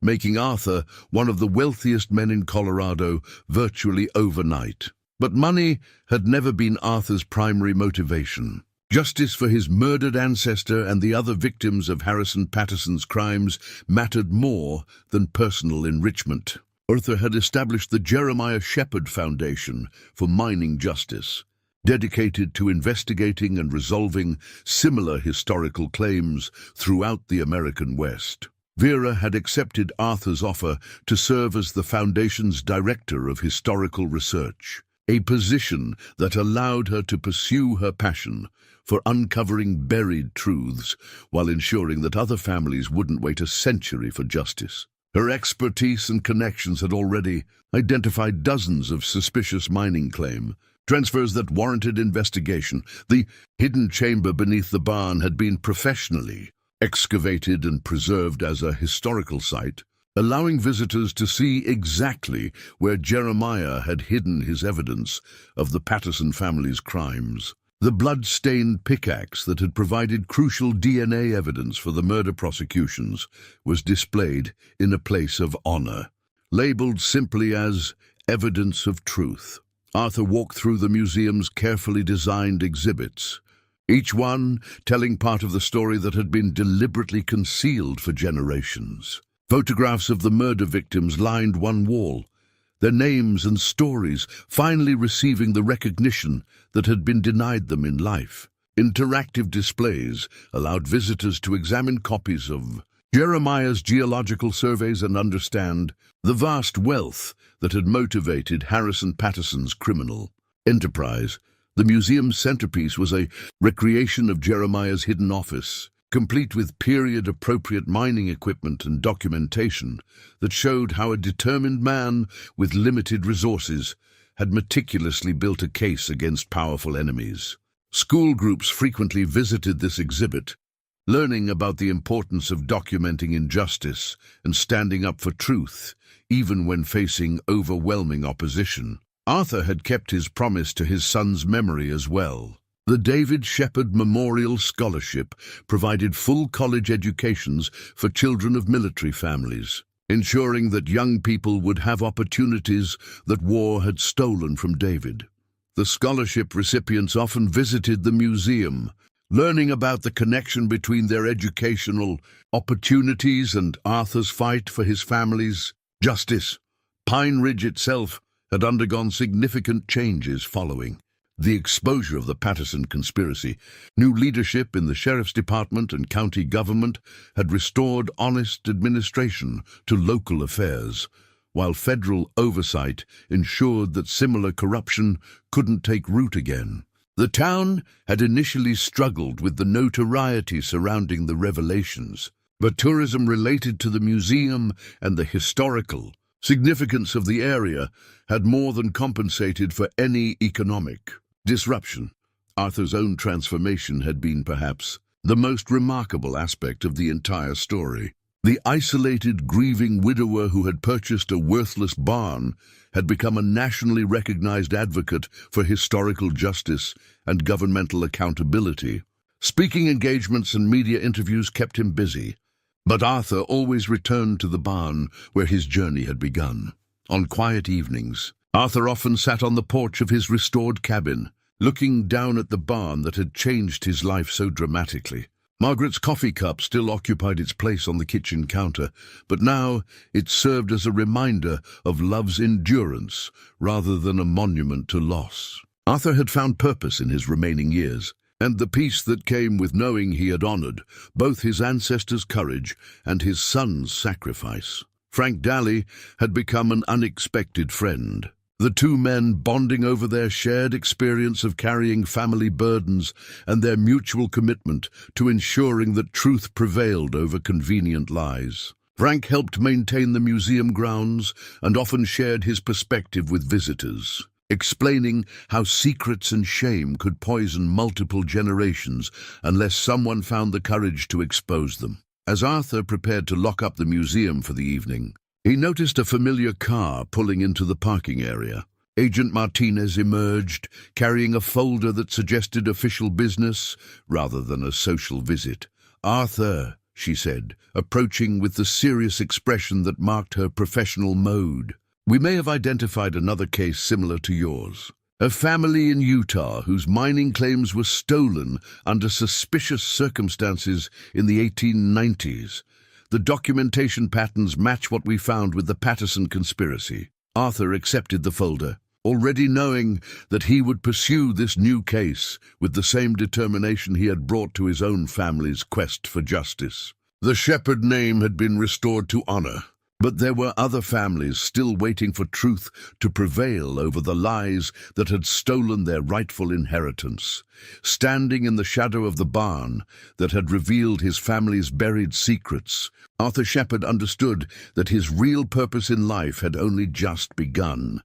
making Arthur one of the wealthiest men in Colorado virtually overnight. But money had never been Arthur's primary motivation. Justice for his murdered ancestor and the other victims of Harrison Patterson's crimes mattered more than personal enrichment. Arthur had established the Jeremiah Shepard Foundation for mining justice, dedicated to investigating and resolving similar historical claims throughout the American West. Vera had accepted Arthur's offer to serve as the Foundation's Director of Historical Research, a position that allowed her to pursue her passion for uncovering buried truths while ensuring that other families wouldn't wait a century for justice. Her expertise and connections had already identified dozens of suspicious mining transfers that warranted investigation. The hidden chamber beneath the barn had been professionally excavated and preserved as a historical site, allowing visitors to see exactly where Jeremiah had hidden his evidence of the Patterson family's crimes. The blood-stained pickaxe that had provided crucial DNA evidence for the murder prosecutions was displayed in a place of honor, labeled simply as evidence of truth. Arthur walked through the museum's carefully designed exhibits, each one telling part of the story that had been deliberately concealed for generations. Photographs of the murder victims lined one wall, their names and stories finally receiving the recognition that had been denied them in life. Interactive displays allowed visitors to examine copies of Jeremiah's geological surveys and understand the vast wealth that had motivated Harrison Patterson's criminal enterprise. The museum's centerpiece was a recreation of Jeremiah's hidden office, complete with period-appropriate mining equipment and documentation that showed how a determined man with limited resources had meticulously built a case against powerful enemies. School groups frequently visited this exhibit, learning about the importance of documenting injustice and standing up for truth, even when facing overwhelming opposition. Arthur had kept his promise to his son's memory as well. The David Shepard Memorial Scholarship provided full college educations for children of military families, ensuring that young people would have opportunities that war had stolen from David. The scholarship recipients often visited the museum, learning about the connection between their educational opportunities and Arthur's fight for his family's justice. Pine Ridge itself had undergone significant changes following the exposure of the Patterson conspiracy. New leadership in the sheriff's department and county government had restored honest administration to local affairs, while federal oversight ensured that similar corruption couldn't take root again. The town had initially struggled with the notoriety surrounding the revelations, but tourism related to the museum and the historical significance of the area had more than compensated for any economic disruption. Arthur's own transformation had been perhaps the most remarkable aspect of the entire story. The isolated, grieving widower who had purchased a worthless barn had become a nationally recognized advocate for historical justice and governmental accountability. Speaking engagements and media interviews kept him busy, but Arthur always returned to the barn where his journey had begun. On quiet evenings, Arthur often sat on the porch of his restored cabin, looking down at the barn that had changed his life so dramatically. Margaret's coffee cup still occupied its place on the kitchen counter, but now it served as a reminder of love's endurance rather than a monument to loss. Arthur had found purpose in his remaining years, and the peace that came with knowing he had honored both his ancestors' courage and his son's sacrifice. Frank Daly had become an unexpected friend. The two men bonding over their shared experience of carrying family burdens and their mutual commitment to ensuring that truth prevailed over convenient lies. Frank helped maintain the museum grounds and often shared his perspective with visitors, explaining how secrets and shame could poison multiple generations unless someone found the courage to expose them. As Arthur prepared to lock up the museum for the evening, he noticed a familiar car pulling into the parking area. Agent Martinez emerged, carrying a folder that suggested official business rather than a social visit. "Arthur," she said, approaching with the serious expression that marked her professional mode, "we may have identified another case similar to yours. A family in Utah whose mining claims were stolen under suspicious circumstances in the 1890s. The documentation patterns match what we found with the Patterson conspiracy." Arthur accepted the folder, already knowing that he would pursue this new case with the same determination he had brought to his own family's quest for justice. The Shepherd name had been restored to honor, but there were other families still waiting for truth to prevail over the lies that had stolen their rightful inheritance. Standing in the shadow of the barn that had revealed his family's buried secrets, Arthur Shepherd understood that his real purpose in life had only just begun.